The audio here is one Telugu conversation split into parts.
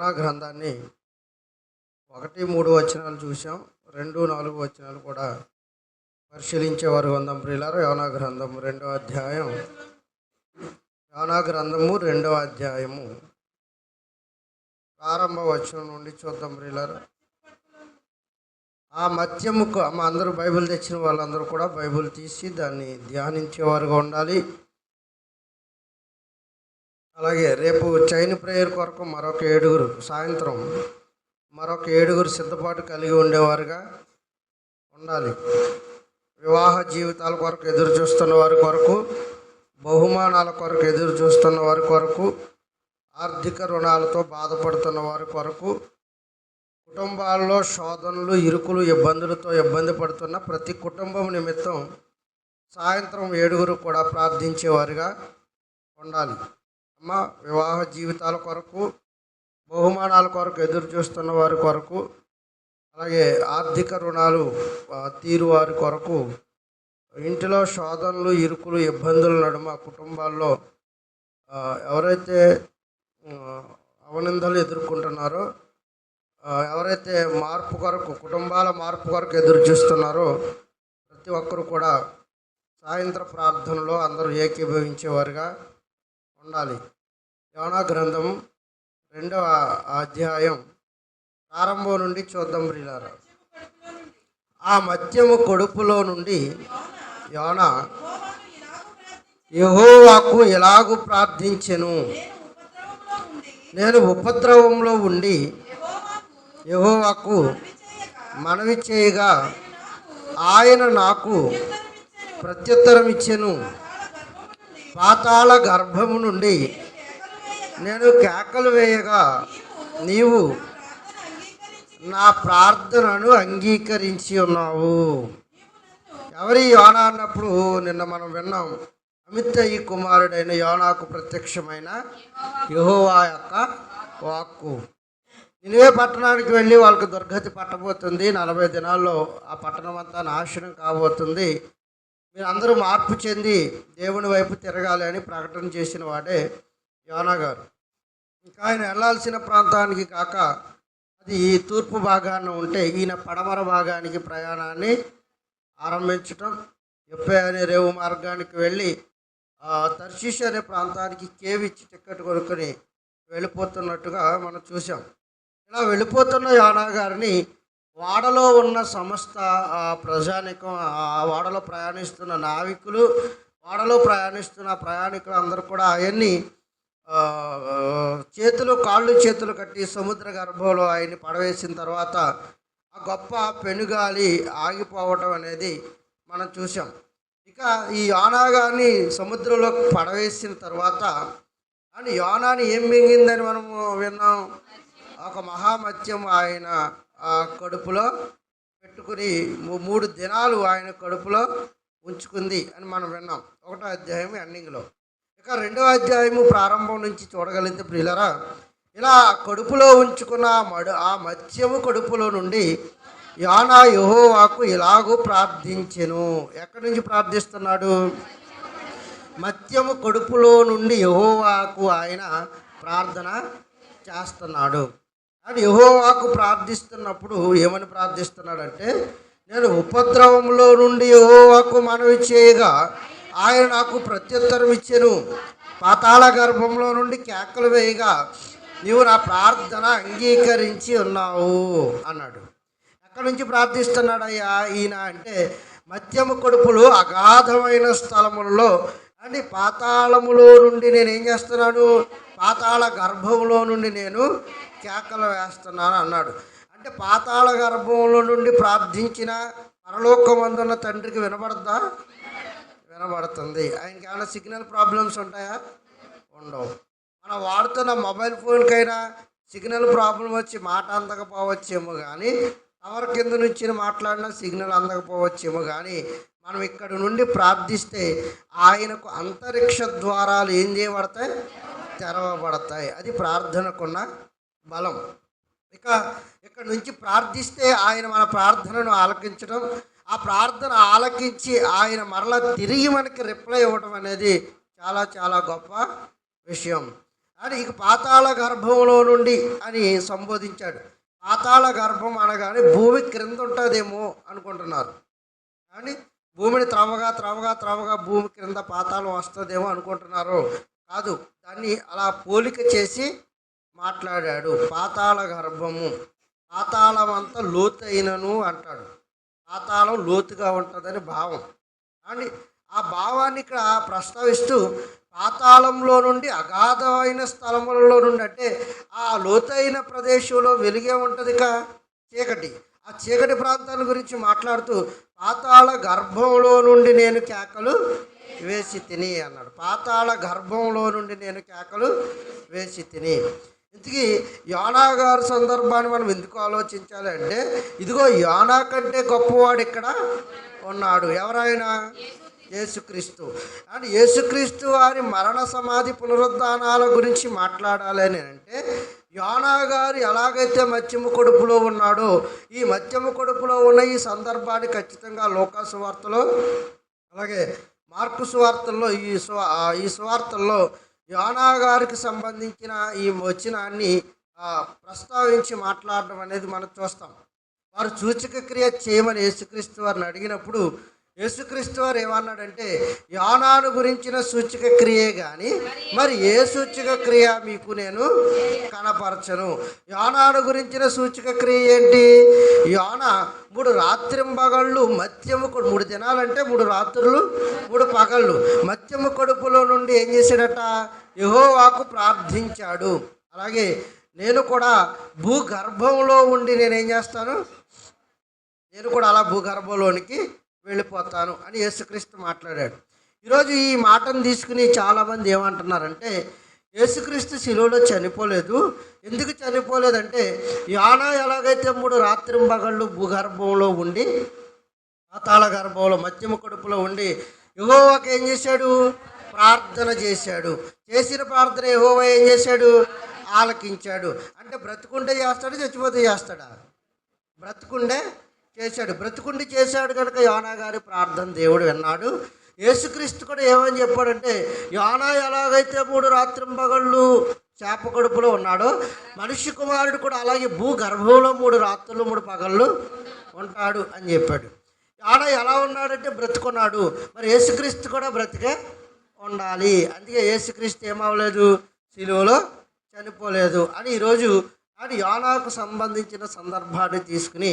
యోనా గ్రంథాన్ని 1-3 వచనాలు చూసాం. 2-4 వచనాలు కూడా పరిశీలించేవారు ఉందాం ప్రియులారా. యోనా గ్రంథం 2వ అధ్యాయం, యోనా గ్రంథము 2వ అధ్యాయము ప్రారంభ వచనం నుండి చూద్దాం ప్రియులారా. ఆ మత్యముకు మా అందరూ బైబిల్ తెచ్చిన వాళ్ళందరూ కూడా బైబిల్ తీసి దాన్ని ధ్యానించేవారుగా ఉండాలి. అలాగే రేపు చైన్ ప్రేయర్ కొరకు సాయంత్రం మరొక 7 సిద్ధపాటు కలిగి ఉండేవారుగా ఉండాలి. వివాహ జీవితాల కొరకు ఎదురు చూస్తున్న వారి కొరకు, బహుమానాల కొరకు ఎదురు చూస్తున్న వారి కొరకు, ఆర్థిక రుణాలతో బాధపడుతున్న వారి కొరకు, కుటుంబాల్లో శోధనలు, ఇరుకులు, ఇబ్బందులతో ఇబ్బంది పడుతున్న ప్రతి కుటుంబం నిమిత్తం సాయంత్రం 7 కూడా ప్రార్థించేవారుగా ఉండాలి. అమ్మ, వివాహ జీవితాల కొరకు, బహుమానాల కొరకు ఎదురు చూస్తున్న వారి కొరకు, అలాగే ఆర్థిక రుణాలు తీరు వారి కొరకు, ఇంటిలో శోధనలు, ఇరుకులు, ఇబ్బందుల నడుమ కుటుంబాల్లో ఎవరైతే అవనిందలు ఎదుర్కొంటున్నారో, ఎవరైతే మార్పు కొరకు, కుటుంబాల మార్పు కొరకు ఎదురు చూస్తున్నారో ప్రతి ఒక్కరు కూడా సాయంత్ర ప్రార్థనలో అందరూ ఏకీభవించేవారుగా ఉండాలి. యోనా గ్రంథం 2వ అధ్యాయం ప్రారంభం నుండి చూద్దాం ప్రియులారా. ఆ మద్యము కడుపులో నుండి యోనా యెహోవాకు ఎలాగూ ప్రార్థించెను. నేను ఉపద్రవంలో ఉండి యెహోవాకు మనవి చేయగా ఆయన నాకు ప్రత్యుత్తరం ఇచ్చెను. పాతాళ గర్భము నుండి నేను కేకలు వేయగా నీవు నా ప్రార్థనను అంగీకరించి ఉన్నావు. ఎవరి యోనా అన్నప్పుడు నిన్న మనం విన్నాం, అమిత్తయి కుమారుడైన యోనాకు ప్రత్యక్షమైన యెహోవా యొక్క వాక్కు. నినివే పట్టణానికి వెళ్ళి వాళ్ళకి దుర్గతి పట్టబోతుంది. 40 దినాల్లో ఆ పట్టణం అంతా నాశనం కాబోతుంది. మీరు అందరూ మార్పు చెంది దేవుని వైపు తిరగాలి అని ప్రకటన చేసిన వాడే యోనా గారు. ఇంకా ఆయన వెళ్ళాల్సిన ప్రాంతానికి కాక అది తూర్పు భాగాన ఉంటే ఈయన పడమర భాగానికి ప్రయాణాన్ని ఆరంభించటం, ఎప్పే అనే రేవు మార్గానికి వెళ్ళి తర్షీష్ అనే ప్రాంతానికి కేవ్ ఇచ్చి టికెట్ కొనుక్కొని వెళ్ళిపోతున్నట్టుగా మనం చూసాం. ఇలా వెళ్ళిపోతున్న యోనా గారిని వాడలో ఉన్న సమస్త ప్రజానికం, ఆ వాడలో ప్రయాణిస్తున్న నావికులు, వాడలో ప్రయాణిస్తున్న ప్రయాణికులు అందరూ కూడా అవన్నీ కాళ్ళు చేతులు కట్టి సముద్ర గర్భంలో ఆయన్ని పడవేసిన తర్వాత ఆ గొప్ప పెనుగాలి ఆగిపోవటం అనేది మనం చూసాం. ఇక ఈ యోనా గారిని సముద్రంలో పడవేసిన తర్వాత అని యోనాని ఏం మింగిందని మనము విన్నాం. ఒక మహామత్యం ఆయన ఆ కడుపులో పెట్టుకుని 3 దినాలు ఆయన కడుపులో ఉంచుకుంది అని మనం విన్నాం 1వ అధ్యాయం ఎండింగ్లో. ఇక 2వ అధ్యాయము ప్రారంభం నుంచి చూడగలిగితే ప్రియులరా, ఇలా కడుపులో ఉంచుకున్న ఆ మత్స్యము కడుపులో నుండి యోనా యెహోవాకు ఇలాగూ ప్రార్థించెను. ఎక్కడి నుంచి ప్రార్థిస్తున్నాడు? మత్స్యము కడుపులో నుండి యెహోవాకు ఆయన ప్రార్థన చేస్తున్నాడు. అని యెహోవాకు ప్రార్థిస్తున్నప్పుడు ఏమని ప్రార్థిస్తున్నాడంటే, నేను ఉపద్రవంలో నుండి యెహోవాకు మనవి చేయగా ఆయన నాకు ప్రత్యుత్తరం ఇచ్చెను. పాతాళ గర్భంలో నుండి కేకలు వేయగా నీవు నా ప్రార్థన అంగీకరించి ఉన్నావు అన్నాడు. ఎక్కడి నుంచి ప్రార్థిస్తున్నాడయ్యా ఈయన అంటే, మద్యము కడుపులు అగాధమైన స్థలములలో అంటే పాతాళములో నుండి నేను ఏం చేస్తున్నాను, పాతాళ గర్భంలో నుండి నేను కేకలు వేస్తున్నాను అన్నాడు. అంటే పాతాళ గర్భంలో నుండి ప్రార్థించిన పరలోకమందున్న తండ్రికి వినబడద్దా? వినబడుతుంది. ఆయనకి ఏమైనా సిగ్నల్ ప్రాబ్లమ్స్ ఉంటాయా? ఉండవు. మనం వాడుతున్న మొబైల్ ఫోన్కైనా సిగ్నల్ ప్రాబ్లం వచ్చి మాట అందకపోవచ్చేమో కానీ, టవర్ కింద నుంచి మాట్లాడినా సిగ్నల్ అందకపోవచ్చేమో కానీ, మనం ఇక్కడ నుండి ప్రార్థిస్తే ఆయనకు అంతరిక్ష ద్వారాలు ఏం చేయబడతాయి? తెరవబడతాయి. అది ప్రార్థనకున్న బలం. ఇక్కడ నుంచి ప్రార్థిస్తే ఆయన మన ప్రార్థనను ఆలకించడం, ఆ ప్రార్థన ఆలకించి ఆయన మరలా తిరిగి మనకి రిప్లై ఇవ్వడం అనేది చాలా చాలా గొప్ప విషయం. అని ఇక పాతాళ గర్భంలో నుండి అని సంబోధించాడు. పాతాళ గర్భం అనగానే భూమి క్రింద ఉంటుందేమో అనుకుంటున్నారు. కానీ భూమిని త్రవగా భూమి క్రింద పాతాళం వస్తుందేమో అనుకుంటున్నారు. కాదు, దాన్ని అలా పోలిక చేసి మాట్లాడాడు. పాతాళ గర్భము, పాతాళం అంతా లోతైనను అంటాడు. పాతాళం లోతుగా ఉంటుందని భావం. అని ఆ భావాన్ని ఇక్కడ ప్రస్తావిస్తూ పాతాళంలో నుండి అగాధమైన స్థలములలో నుండి, అంటే ఆ లోతైన ప్రదేశంలో వెలిగే ఉంటుంది చీకటి, ఆ చీకటి ప్రాంతాల గురించి మాట్లాడుతూ పాతాళ గర్భంలో నుండి నేను కేకలు వేసి తిని అన్నాడు. పాతాళ గర్భంలో నుండి నేను కేకలు వేసి తిని. ఇంతకీ యోనా గారి సందర్భాన్ని మనం ఎందుకు ఆలోచించాలి అంటే, ఇదిగో యోనా కంటే గొప్పవాడు ఇక్కడ ఉన్నాడు. ఎవరైనా? యేసుక్రీస్తు. అండ్ యేసుక్రీస్తు వారి మరణ సమాధి పునరుద్ధానాల గురించి మాట్లాడాలి అని అంటే, యోనా గారు ఎలాగైతే మత్స్యము కడుపులో ఉన్నాడో, ఈ మత్స్యము కడుపులో ఉన్న ఈ సందర్భాన్ని ఖచ్చితంగా లూకా సువార్తలో, అలాగే మార్కు సువార్తల్లో, ఈ సువార్తల్లో యోనా గారికి సంబంధించిన ఈ వచనాన్ని ప్రస్తావించి మాట్లాడడం అనేది మనం చూస్తాం. వారు సూచక క్రియ చేయమని యేసుక్రీస్తు వారిని అడిగినప్పుడు యేసుక్రీస్తు వారు ఏమన్నాడంటే, యోనాను గురించిన సూచక క్రియే కానీ మరి ఏ సూచక క్రియ మీకు నేను కనపరచను. యోనాను గురించిన సూచక క్రియ ఏంటి? యోనా 3 రాత్రింబగళ్ళు మత్స్యము 3 దినాలంటే 3 రాత్రులు 3 పగళ్ళు మత్స్యము కడుపులో నుండి ఏం చేశాడట? యెహోవాకు ప్రార్థించాడు. అలాగే నేను కూడా భూగర్భంలో ఉండి నేనేం చేస్తాను? నేను కూడా అలా భూగర్భంలోనికి వెళ్ళిపోతాను అని యేసుక్రీస్తు మాట్లాడాడు. ఈరోజు ఈ మాటను తీసుకుని చాలామంది ఏమంటున్నారంటే, యేసుక్రీస్తు శిలువలో చనిపోలేదు. ఎందుకు చనిపోలేదంటే, యోనా ఎలాగైతే 3 రాత్రింబగళ్ళు భూగర్భంలో ఉండి, పాతాళ గర్భంలో మత్స్యము కడుపులో ఉండి యెహోవాకు ఏం చేశాడు? ప్రార్థన చేశాడు. చేసిన ప్రార్థన యెహోవా ఏం చేశాడు? ఆలకించాడు. అంటే బ్రతుకుంటే చేస్తాడు, చచ్చిపోతే చేస్తాడా? బ్రతుకుండే చేశాడు. బ్రతుకుండి చేశాడు కనుక యోనా గారి ప్రార్థన దేవుడు విన్నాడు. యేసుక్రీస్తు కూడా ఏమని చెప్పాడంటే, యోనా ఎలాగైతే 3 రాత్రింబగళ్ళు చేప కడుపులో ఉన్నాడో, మనిషి కుమారుడు కూడా అలాగే భూగర్భంలో 3 రాత్రులు 3 పగళ్ళు ఉంటాడు అని చెప్పాడు. యోనా ఎలా ఉన్నాడంటే బ్రతుకున్నాడు. మరి యేసుక్రీస్తు కూడా బ్రతికే ఉండాలి. అందుకే యేసుక్రీస్తు ఏమవ్వలేదు? శిలువలో చనిపోలేదు అని ఈరోజు అది యోనాకు సంబంధించిన సందర్భాన్ని తీసుకుని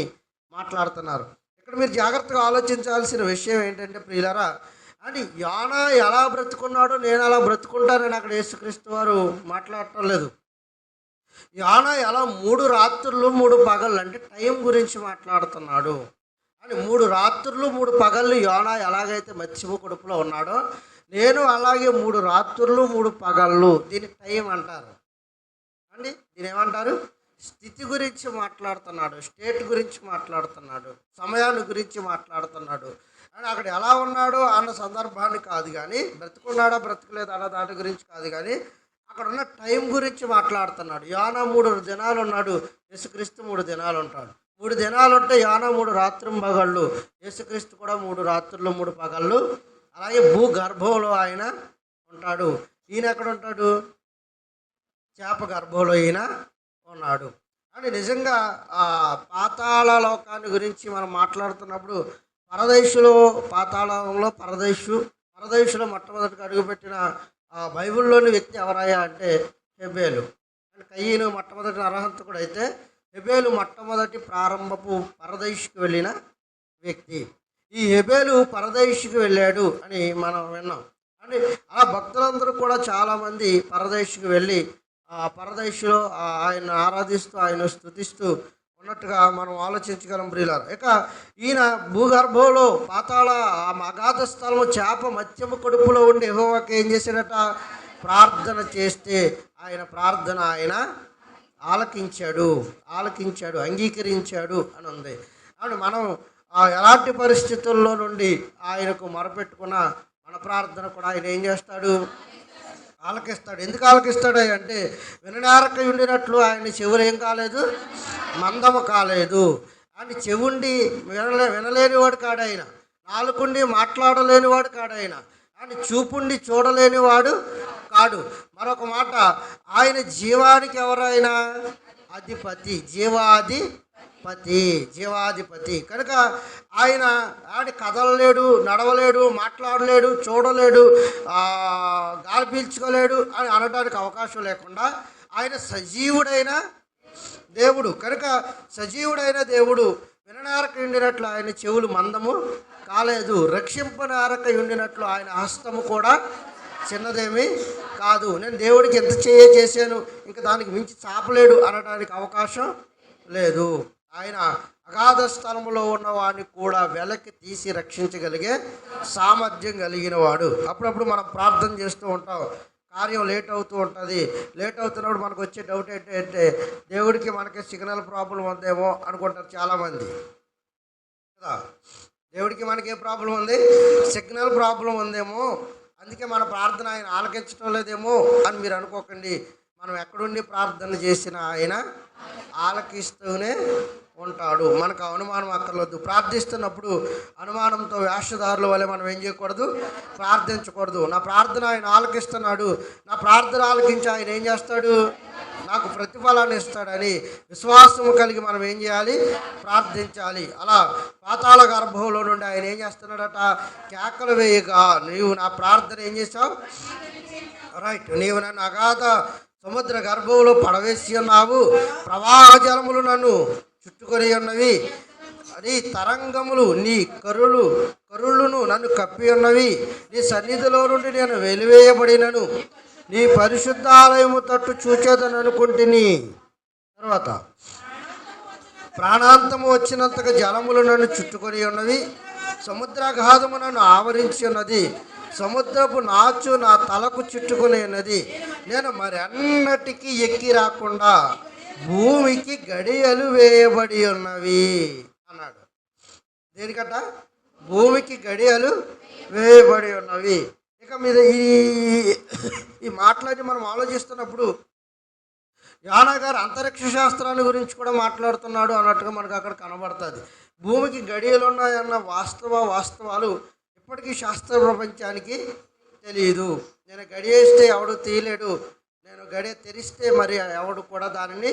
మాట్లాడుతున్నారు. ఇక్కడ మీరు జాగ్రత్తగా ఆలోచించాల్సిన విషయం ఏంటంటే ప్రియులారా, అని యోనా ఎలా బ్రతుకున్నాడో నేను అలా బ్రతుకుంటానని అక్కడ యేసుక్రీస్తు వారు మాట్లాడటం లేదు. యోనా ఎలా 3 రాత్రులు 3 పగళ్ళు అంటే టైం గురించి మాట్లాడుతున్నాడు. అని 3 రాత్రులు 3 పగళ్ళు యోనా ఎలాగైతే మత్స్యము కడుపులో ఉన్నాడో, నేను అలాగే 3 రాత్రులు 3 పగళ్ళు. దీన్ని టైం అంటారు అండి. దీని ఏమంటారు? స్థితి గురించి మాట్లాడుతున్నాడు, స్టేట్ గురించి మాట్లాడుతున్నాడు, సమయాన్ని గురించి మాట్లాడుతున్నాడు. అని అక్కడ ఎలా ఉన్నాడో అన్న సందర్భాన్ని కాదు కానీ, బ్రతుకున్నాడా బ్రతకలేదు అన్న దాని గురించి కాదు కానీ, అక్కడ ఉన్న టైం గురించి మాట్లాడుతున్నాడు. యోనా 3 దినాలు ఉన్నాడు, యేసుక్రీస్తు 3 దినాలు ఉంటాడు. 3 దినాలు ఉంటే యోనా 3 రాత్రింబగళ్ళు, యేసుక్రీస్తు కూడా 3 రాత్రులు 3 పగళ్ళు. అలాగే భూగర్భంలో ఆయన ఉంటాడు. ఈయన ఎక్కడ ఉంటాడు? చేప గర్భంలో ఈయన ఉన్నాడు. అని నిజంగా ఆ పాతాళ లోకాన్ని గురించి మనం మాట్లాడుతున్నప్పుడు పరదేశులో, పాతాళంలో పరదేశులో మొట్టమొదటిగా అడుగుపెట్టిన బైబిల్లోని వ్యక్తి ఎవరయ్యా అంటే హెబేలు. అండ్ కయ్యను మొట్టమొదటి అర్హంతకుడు అయితే, హెబేలు మొట్టమొదటి ప్రారంభపు పరదేశుకు వెళ్ళిన వ్యక్తి. ఈ హెబేలు పరదేశుకు వెళ్ళాడు అని మనం విన్నాం. అని ఆ భక్తులందరూ కూడా చాలామంది పరదేశుకు వెళ్ళి ఆ పరదేశులో ఆయన ఆరాధిస్తూ ఆయన స్తుతిస్తూ ఉన్నట్టుగా మనం ఆలోచించగలం ప్రియులారా. ఇక ఈయన భూగర్భంలో పాతాళ అగాధ స్థలము చేప మత్స్యము కడుపులో ఉండి యెహోవాకు ఏం చేశాడట? ప్రార్థన చేస్తే ఆయన ప్రార్థన ఆయన ఆలకించాడు, అంగీకరించాడు అని ఉంది. అని మనం ఎలాంటి పరిస్థితుల్లో నుండి ఆయనకు మొరపెట్టుకున్న మన ప్రార్థన కూడా ఆయన ఏం చేస్తాడు? ఆలకిస్తాడు. ఎందుకు ఆలకిస్తాడు అంటే, విననేరక ఉండినట్లు ఆయన చెవులు ఏం కాలేదు? మందము కాలేదు. అని చెవుండి వినలేనివాడు కాడాయన, నాలుగుండి మాట్లాడలేనివాడు కాడాయన, అని చూపుండి చూడలేనివాడు కాడు. మరొక మాట, ఆయన జీవానికి ఎవరైనా అధిపతి, జీవాధిపతి కనుక ఆయన కదలలేడు, నడవలేడు, మాట్లాడలేడు, చూడలేడు, గాలి పీల్చుకోలేడు అని అనడానికి అవకాశం లేకుండా ఆయన సజీవుడైన దేవుడు. కనుక సజీవుడైన దేవుడు విననారక ఉండినట్లు ఆయన చెవులు మందము కాలేదు, రక్షింపనారక ఉండినట్లు ఆయన హస్తము కూడా చిన్నదేమీ కాదు. నేను దేవుడికి ఎంత చేశాను, ఇంకా దానికి మించి చాపలేడు అనడానికి అవకాశం లేదు. ఆయన అగాధ స్థలములో ఉన్న వాడిని కూడా వెలకి తీసి రక్షించగలిగే సామర్థ్యం కలిగిన వాడు. అప్పుడప్పుడు మనం ప్రార్థన చేస్తూ ఉంటాం, కార్యం లేట్ అవుతూ ఉంటుంది. లేట్ అవుతున్నప్పుడు మనకు వచ్చే డౌట్ ఏంటంటే దేవుడికి మనకి సిగ్నల్ ప్రాబ్లం ఉందేమో అనుకుంటారు చాలామంది కదా. దేవుడికి మనకి ఏ ప్రాబ్లం ఉంది? సిగ్నల్ ప్రాబ్లం ఉందేమో, అందుకే మన ప్రార్థన ఆయన ఆలకించడం లేదేమో అని మీరు అనుకోకండి. మనం ఎక్కడుండి ప్రార్థన చేసినా ఆయన ఆలకిస్తూనే ఉంటాడు. మనకు అనుమానం అక్కర్లేదు. ప్రార్థిస్తున్నప్పుడు అనుమానంతో వేషధారుల వల్ల మనం ఏం చేయకూడదు, ప్రార్థించకూడదు. నా ప్రార్థన ఆయన ఆలకిస్తున్నాడు, నా ప్రార్థన ఆలకించి ఆయన ఏం చేస్తాడు, నాకు ప్రతిఫలాన్ని ఇస్తాడని విశ్వాసము కలిగి మనం ఏం చేయాలి, ప్రార్థించాలి. అలా పాతాళ గర్భంలో నుండి ఆయన ఏం చేస్తున్నాడట, కేకలు వేయగా నీవు నా ప్రార్థన ఏం చేసావు, రైట్, నీవు నన్ను అగాధ సముద్ర గర్భంలో పడవేసి ఉన్నావు, ప్రవాహ జలములు నన్ను చుట్టుకొని ఉన్నవి, అది తరంగములు నీ కరుళ్ళును నన్ను కప్పి ఉన్నవి, నీ సన్నిధిలో నుండి నేను వెలివేయబడినను, నీ పరిశుద్ధాలయము తట్టు చూచేదని అనుకుంటుని. తర్వాత ప్రాణాంతము వచ్చినంతగా జలములు నన్ను చుట్టుకొని ఉన్నవి, సముద్రాఘాతము నన్ను ఆవరించి ఉన్నది, సముద్రపు నాచు నా తలకు చుట్టుకుని ఉన్నది, నేను మరి అన్నటికీ ఎక్కి రాకుండా భూమికి గడియలు వేయబడి ఉన్నవి అన్నాడు. దేనికట? భూమికి గడియలు వేయబడి ఉన్నవి. ఇక మీద ఈ మాటలని మనం ఆలోచిస్తున్నప్పుడు యానా గారు అంతరిక్ష శాస్త్రాన్ని గురించి కూడా మాట్లాడుతున్నాడు అన్నట్టుగా మనకు అక్కడ కనబడుతుంది. భూమికి గడియలు ఉన్నాయన్న వాస్తవాలు ఇప్పటికీ శాస్త్ర ప్రపంచానికి తెలియదు. నేను గడియేస్తే ఎవడు తీయలేడు, నేను గడియ తెరిస్తే మరి ఎవడు కూడా దానిని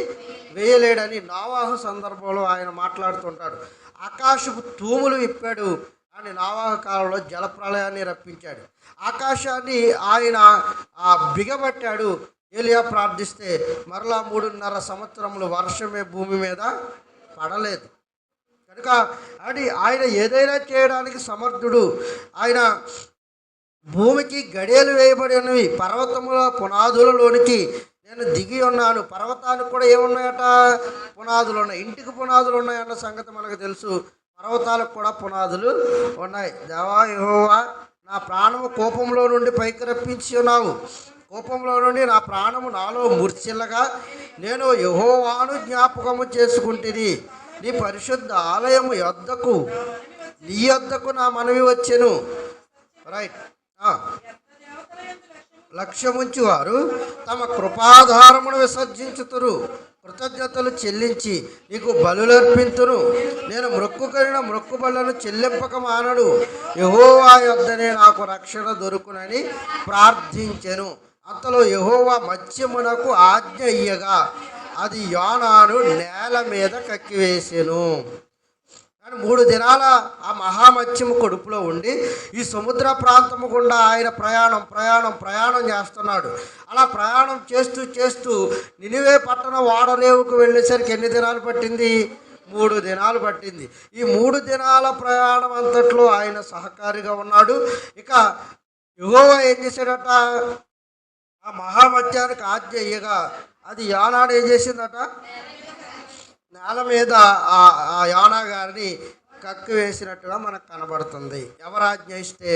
వేయలేడని నోవాహు సందర్భంలో ఆయన మాట్లాడుతుంటాడు. ఆకాశపు తూములు విప్పాడు అని నోవాహు కాలంలో జలప్రళయాన్ని రప్పించాడు. ఆకాశాన్ని ఆయన బిగబట్టాడు. ఏలియా ప్రార్థిస్తే మరలా 3.5 సంవత్సరములు వర్షమే భూమి మీద పడలేదు. కనుక ఆయన ఏదైనా చేయడానికి సమర్థుడు. ఆయన భూమికి గడియలు వేయబడి ఉన్నవి, పర్వతముల పునాదులలోనికి నేను దిగి ఉన్నాను. పర్వతానికి కూడా ఏమున్నాయట, పునాదులు ఉన్నాయి. ఇంటికి పునాదులు ఉన్నాయన్న సంగతి మనకు తెలుసు, పర్వతాలకు కూడా పునాదులు ఉన్నాయి. దేవా యెహోవా, నా ప్రాణము కోపంలో నుండి పైకి రప్పించి ఉన్నావు, కోపంలో నుండి నా ప్రాణము నాలో మూర్ఛిల్లగా నేను యెహోవాను జ్ఞాపకము చేసుకుంటుంది. నీ పరిశుద్ధ ఆలయము నీ యొద్దకు నా మనవి వచ్చెను. రైట్. లక్ష్యముంచి వారు తమ కృపాధారమును విసర్జించుతురు, కృతజ్ఞతలు చెల్లించి నీకు బలులర్పింతును. నేను మొక్కుకొనిన మొక్కుబళ్లను చెల్లింపక మానడు, యెహోవా యొద్దనే నాకు రక్షణ దొరుకునని ప్రార్థించెను. అంతలో యెహోవా మత్స్యమునకు ఆజ్ఞ ఇయ్యగా అది యోనాను నేల మీద కక్కివేసెను. కానీ 3 దినాల ఆ మహామత్స్యము కడుపులో ఉండి ఈ సముద్ర ప్రాంతము గుండా ఆయన ప్రయాణం చేస్తున్నాడు. అలా ప్రయాణం చేస్తూ నినివే పట్టణ ఓడరేవుకు వెళ్ళేసరికి ఎన్ని దినాలు పట్టింది? 3 దినాలు పట్టింది. ఈ 3 దినాల ప్రయాణం అంతట్లో ఆయన సహకారిగా ఉన్నాడు. ఇక యెహోవా ఏం చేశాడట, ఆ మహామత్యానికి ఆజ్ఞ ఇయ్యగా అది యోనాడు ఏం చేసిందట, నేల మీద ఆ యోనా గారిని కక్కి వేసినట్టుగా మనకు కనబడుతుంది. ఎవరు ఆజ్ఞ ఇస్తే?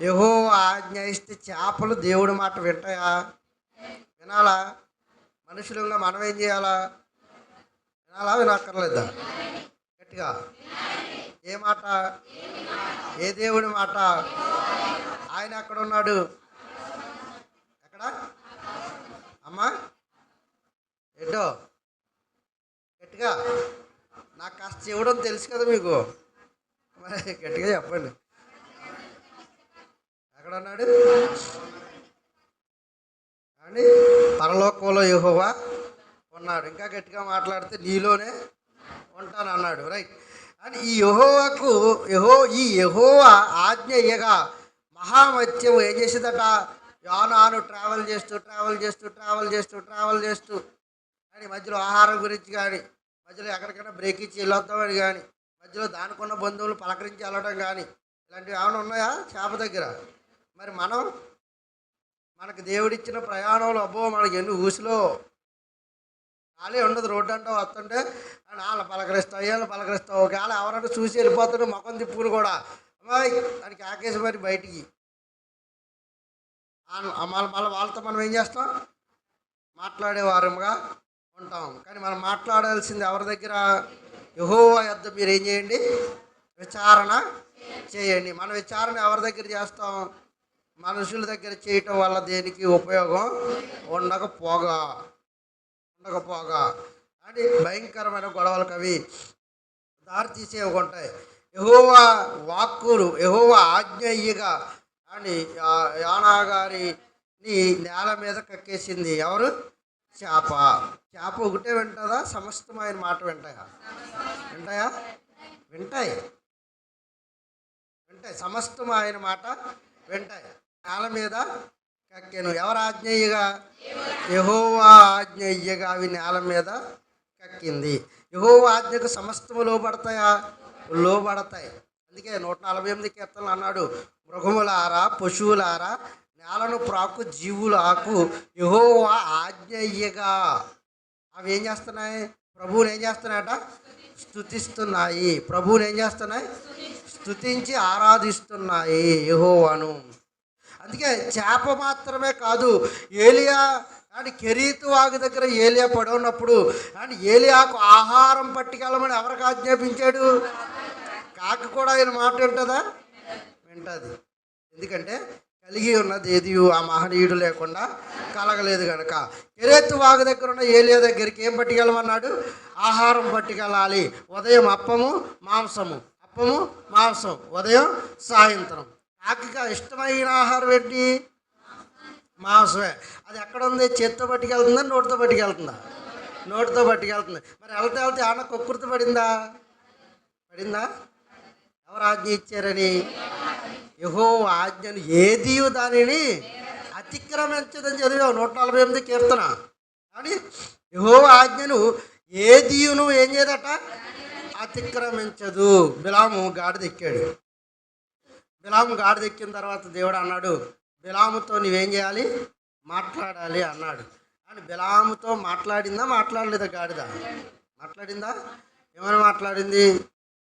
యెహోవా ఆజ్ఞ ఇస్తే చేపలు దేవుడి మాట వింటాయా? వినాలా? మనుషులుగా మనం ఏం చేయాలా? వినాలా, వినక్కర్లేదా? గట్టిగా ఏ మాట? ఏ దేవుడి మాట? ఆయన ఎక్కడ ఉన్నాడు? ఎక్కడ అమ్మా? ఏంటో గట్టిగా, నాకు కాస్త ఇవ్వడం తెలుసు కదా మీకు, మరి గట్టిగా చెప్పండి. ఎక్కడ ఉన్నాడు? అని పరలోకంలో యెహోవా ఉన్నాడు. ఇంకా గట్టిగా మాట్లాడితే నీలోనే ఉంటాను అన్నాడు. రైట్. అని ఈ యెహోవాకు యెహోవా ఆజ్ఞ ఇయ్యగా మహామత్యం ఏం చేసిందట? యోనాను ట్రావెల్ చేస్తూ కానీ మధ్యలో ఆహారం గురించి కానీ, మధ్యలో ఎక్కడికైనా బ్రేక్ ఇచ్చి వెళ్ళొద్దామని కానీ, మధ్యలో దానికున్న బంధువులు పలకరించి వెళ్ళడం కానీ, ఇలాంటివి ఏమైనా ఉన్నాయా చేప దగ్గర? మరి మనకు దేవుడిచ్చిన ప్రయాణంలో అబ్బో మనకి ఎన్ని ఊసిలో ఖాళీ ఉండదు. రోడ్డు అంటే వస్తుంటే వాళ్ళని పలకరిస్తావు ఒకవేళ ఎవరంటే చూసి వెళ్ళిపోతుంటే ముఖం తిప్పుకుని కూడా అమ్మాయి అని కాకేసి మరి బయటికి మళ్ళీ వాళ్ళతో మనం ఏం చేస్తాం? మాట్లాడేవారముగా ఉంటాం. కానీ మనం మాట్లాడాల్సింది ఎవరి దగ్గర? యెహోవా యొద్ద మీరు ఏం చేయండి? విచారణ చేయండి. మన విచారణ ఎవరి దగ్గర చేస్తాం? మనుషుల దగ్గర చేయటం వల్ల దేనికి ఉపయోగం ఉండకపోగా అని భయంకరమైన గొడవలకు అవి దారి తీసేవి ఉంటాయి. యెహోవా ఆజ్ఞ ఇయ్యగా అని యోనా గారిని నేల మీద కక్కేసింది. ఎవరు? చేప ఒకటే వింటుందా? సమస్తమైన మాట వింటాయా? వింటాయి. సమస్తమైన మాట వింటాయి. నేల మీద కక్కెను. ఎవరు ఆజ్ఞ ఇయ్యగా? యెహోవా ఆజ్ఞ ఇయ్యగా అవి నేల మీద కక్కింది. యెహోవా ఆజ్ఞకు సమస్తము లోబడతాయి. అందుకే 148 కీర్తనలు అన్నాడు, మృగములారా పశువులారా నేలను ప్రాకు జీవులాకు యెహోవా ఆజ్ఞ ఇయ్యగా అవి ఏం చేస్తున్నాయి? ప్రభువుని ఏం చేస్తున్నాయట? స్తుతిస్తున్నాయి. ప్రభువుని ఏం చేస్తున్నాయి? స్తుతించి ఆరాధిస్తున్నాయి యెహోవాను. అందుకే చేప మాత్రమే కాదు, ఏలియా అని కెరీతు వాగు దగ్గర ఏలియా పడున్నప్పుడు అని ఏలియాకు ఆహారం పట్టుకెళ్ళమని ఎవరికి ఆజ్ఞాపించాడు? కాకి కూడా ఆయన మాట వింటుందా? వింటుంది. ఎందుకంటే కలిగి ఉన్నది ఏది ఆ మహనీయుడు లేకుండా కలగలేదు కనుక. కెరీతు వాగు దగ్గర ఉన్న ఏలియా దగ్గరికి ఏం పట్టుకెళ్ళమన్నాడు? ఆహారం పట్టుకెళ్ళాలి. ఉదయం అప్పము మాంసం ఉదయం సాయంత్రం. కాకిగా ఇష్టమైన ఆహారం ఏంటి? మాంసమే. అది ఎక్కడ ఉంది? చేత్తో పట్టుకెళ్తుందా? నోటితో పట్టుకెళ్తుందా? నోటితో పట్టుకెళ్తుంది. మరి వెళ్తే ఏమన్నా కొక్కుర్తి పడిందా? ఎవరు ఆజ్ఞ ఇచ్చారని? యెహోవా ఆజ్ఞను ఏదియు దానిని అతిక్రమించదని చదివావు 148 కీర్తన. కానీ యెహోవా ఆజ్ఞను ఏదియును ఏం చేయదట? అతిక్రమించదు. బిలాము గాడిదెక్కాడు. గాడిదెక్కిన తర్వాత దేవుడు అన్నాడు, బిలాముతో నువ్వేం చేయాలి? మాట్లాడాలి అన్నాడు. అని బిలాముతో మాట్లాడలేదా గాడిద? మాట్లాడిందా? ఏమైనా మాట్లాడింది?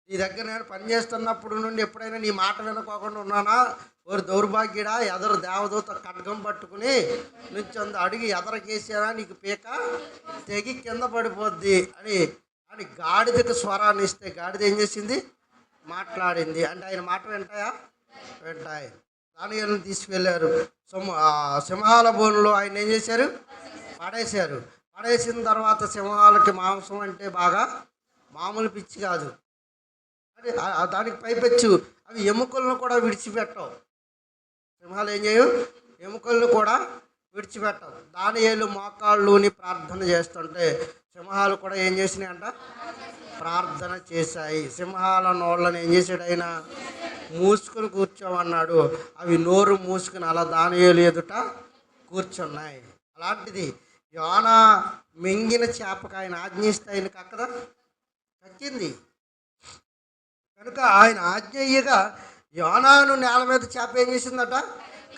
నీ దగ్గర నేను పనిచేస్తున్నప్పుడు నుండి ఎప్పుడైనా నీ మాట వినుకోకుండా ఉన్నానా? ఓరు దౌర్భాగ్యుడా, ఎదరు దేవదూత ఖడ్గం పట్టుకుని నుంచి అడిగి ఎదరకేసానా నీకు పీక తెగి కింద పడిపోద్ది అని గాడిదకు స్వరాన్ని ఇస్తే గాడిద ఏం చేసింది? మాట్లాడింది. అంటే ఆయన మాట వింటాయి. దానియేలును తీసుకెళ్ళారు సింహాల బోనులో. ఆయన ఏం చేశారు? పడేసిన తర్వాత సింహాలకి మాంసం అంటే బాగా మామూలు పిచ్చి కాదు. అంటే దానికి పైపెచ్చు అవి ఎముకలను కూడా విడిచిపెట్టవు. సింహాలు ఏం చేయవు? ఎముకలను కూడా విడిచిపెట్టవు. దానియేలు మోకాళ్ళుని ప్రార్థన చేస్తుంటే సింహాలు కూడా ఏం చేసినాయి అంట? ప్రార్థన చేశాయి. సింహాల నోళ్ళని ఏం చేశాడు? ఆయన మూసుకుని కూర్చోమన్నాడు. అవి నోరు మూసుకుని అలా దానియేలు ఎదుట కూర్చున్నాయి. అలాంటిది యోనా మింగిన చేపకు ఆయన ఆజ్ఞిస్తే ఆయన కక్కింది కనుక ఆయన ఆజ్ఞ ఇయ్యగా యోనాను నేల మీద చేప ఏం చేసిందట?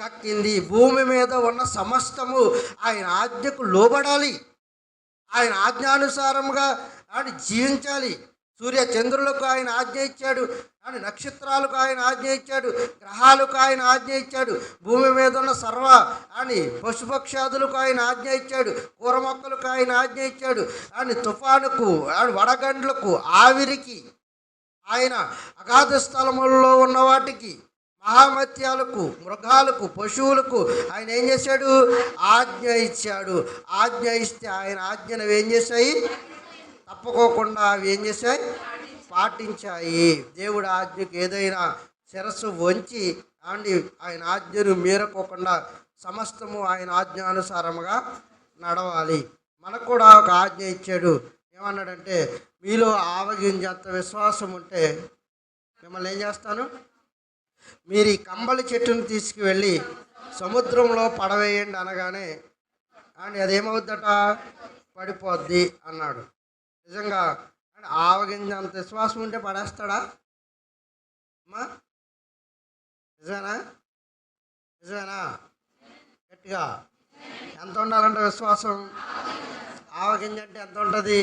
కక్కింది. భూమి మీద ఉన్న సమస్తము ఆయన ఆజ్ఞకు లోబడాలి. ఆయన ఆజ్ఞానుసారంగా ఆయన జీవించాలి. సూర్య చంద్రులకు ఆయన ఆజ్ఞ ఇచ్చాడు, అని నక్షత్రాలకు ఆయన ఆజ్ఞ ఇచ్చాడు, గ్రహాలకు ఆయన ఆజ్ఞ ఇచ్చాడు, భూమి మీద ఉన్న సర్వ అని పశుపక్షాదులకు ఆయన ఆజ్ఞ ఇచ్చాడు, కూర మొక్కలకు ఆయన ఆజ్ఞ ఇచ్చాడు, అని తుఫానుకు వడగండ్లకు ఆవిరికి ఆయన అగాధ స్థలములలో ఉన్న వాటికి మహామత్యాలకు మృగాలకు పశువులకు ఆయన ఏం చేశాడు? ఆజ్ఞ ఇచ్చాడు. ఆజ్ఞ ఇస్తే ఆయన ఆజ్ఞను ఏం చేశాయి? తప్పుకోకుండా అవి ఏం చేశాయి? పాటించాయి. దేవుడి ఆజ్ఞకు ఏదైనా శిరస్సు వంచి ఆయన ఆజ్ఞను మీరకోకుండా సమస్తము ఆయన ఆజ్ఞానుసారముగా నడవాలి. మనకు కూడా ఒక ఆజ్ఞ ఇచ్చాడు. ఏమన్నాడంటే, మీలో ఆవగింజంత విశ్వాసం ఉంటే మిమ్మల్ని ఏం చేస్తాను, మీరు ఈ కంబళి చెట్టును తీసుకువెళ్ళి సముద్రంలో పడవేయండి అనగానే అండ్ అదేమవుద్దట, పడిపోద్ది అన్నాడు. నిజంగా ఆవగింజంత విశ్వాసం ఉంటే పడేస్తాడా అమ్మా? నిజమేనా? నిజమేనా? గట్టిగా ఎంత ఉండాలంటే విశ్వాసం? ఆవగింజ అంటే ఎంత ఉంటుంది?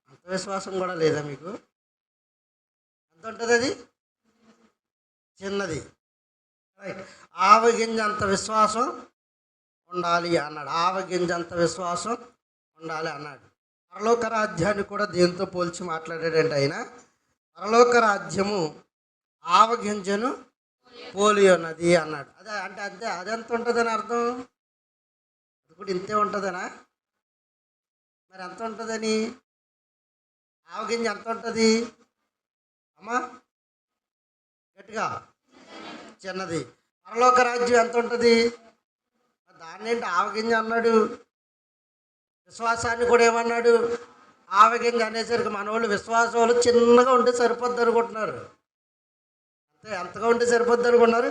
అంత విశ్వాసం కూడా లేదా మీకు? ఎంత ఉంటుంది అది? చిన్నది. రైట్. ఆవగింజ అంత విశ్వాసం ఉండాలి అన్నాడు. ఆవగింజ అంత విశ్వాసం ఉండాలి అన్నాడు. పరలోక రాజ్యాన్ని కూడా దేంతో పోల్చి మాట్లాడాడంటే ఆయన, పరలోక రాజ్యము ఆవగింజను పోలి ఉన్నది అన్నాడు. అదే అంటే అంతే, అదెంత ఉంటుందని అర్థం? అది కూడా ఇంతే ఉంటుందనా? మరి ఎంత ఉంటుందని? ఆవగింజ ఎంత ఉంటుంది అమ్మా? గట్టిగా చిన్నది. పరలోక రాజ్యం ఎంత ఉంటుంది? దాన్ని ఏంటి ఆవగింజ అన్నాడు? విశ్వాసాన్ని కూడా ఏమన్నాడు? ఆవగింజ అనేసరికి మన వాళ్ళు విశ్వాసాలు చిన్నగా ఉంటే సరిపోద్ది అనుకుంటున్నారు. అంతే, ఎంతగా ఉంటే సరిపోద్ది అనుకున్నారు.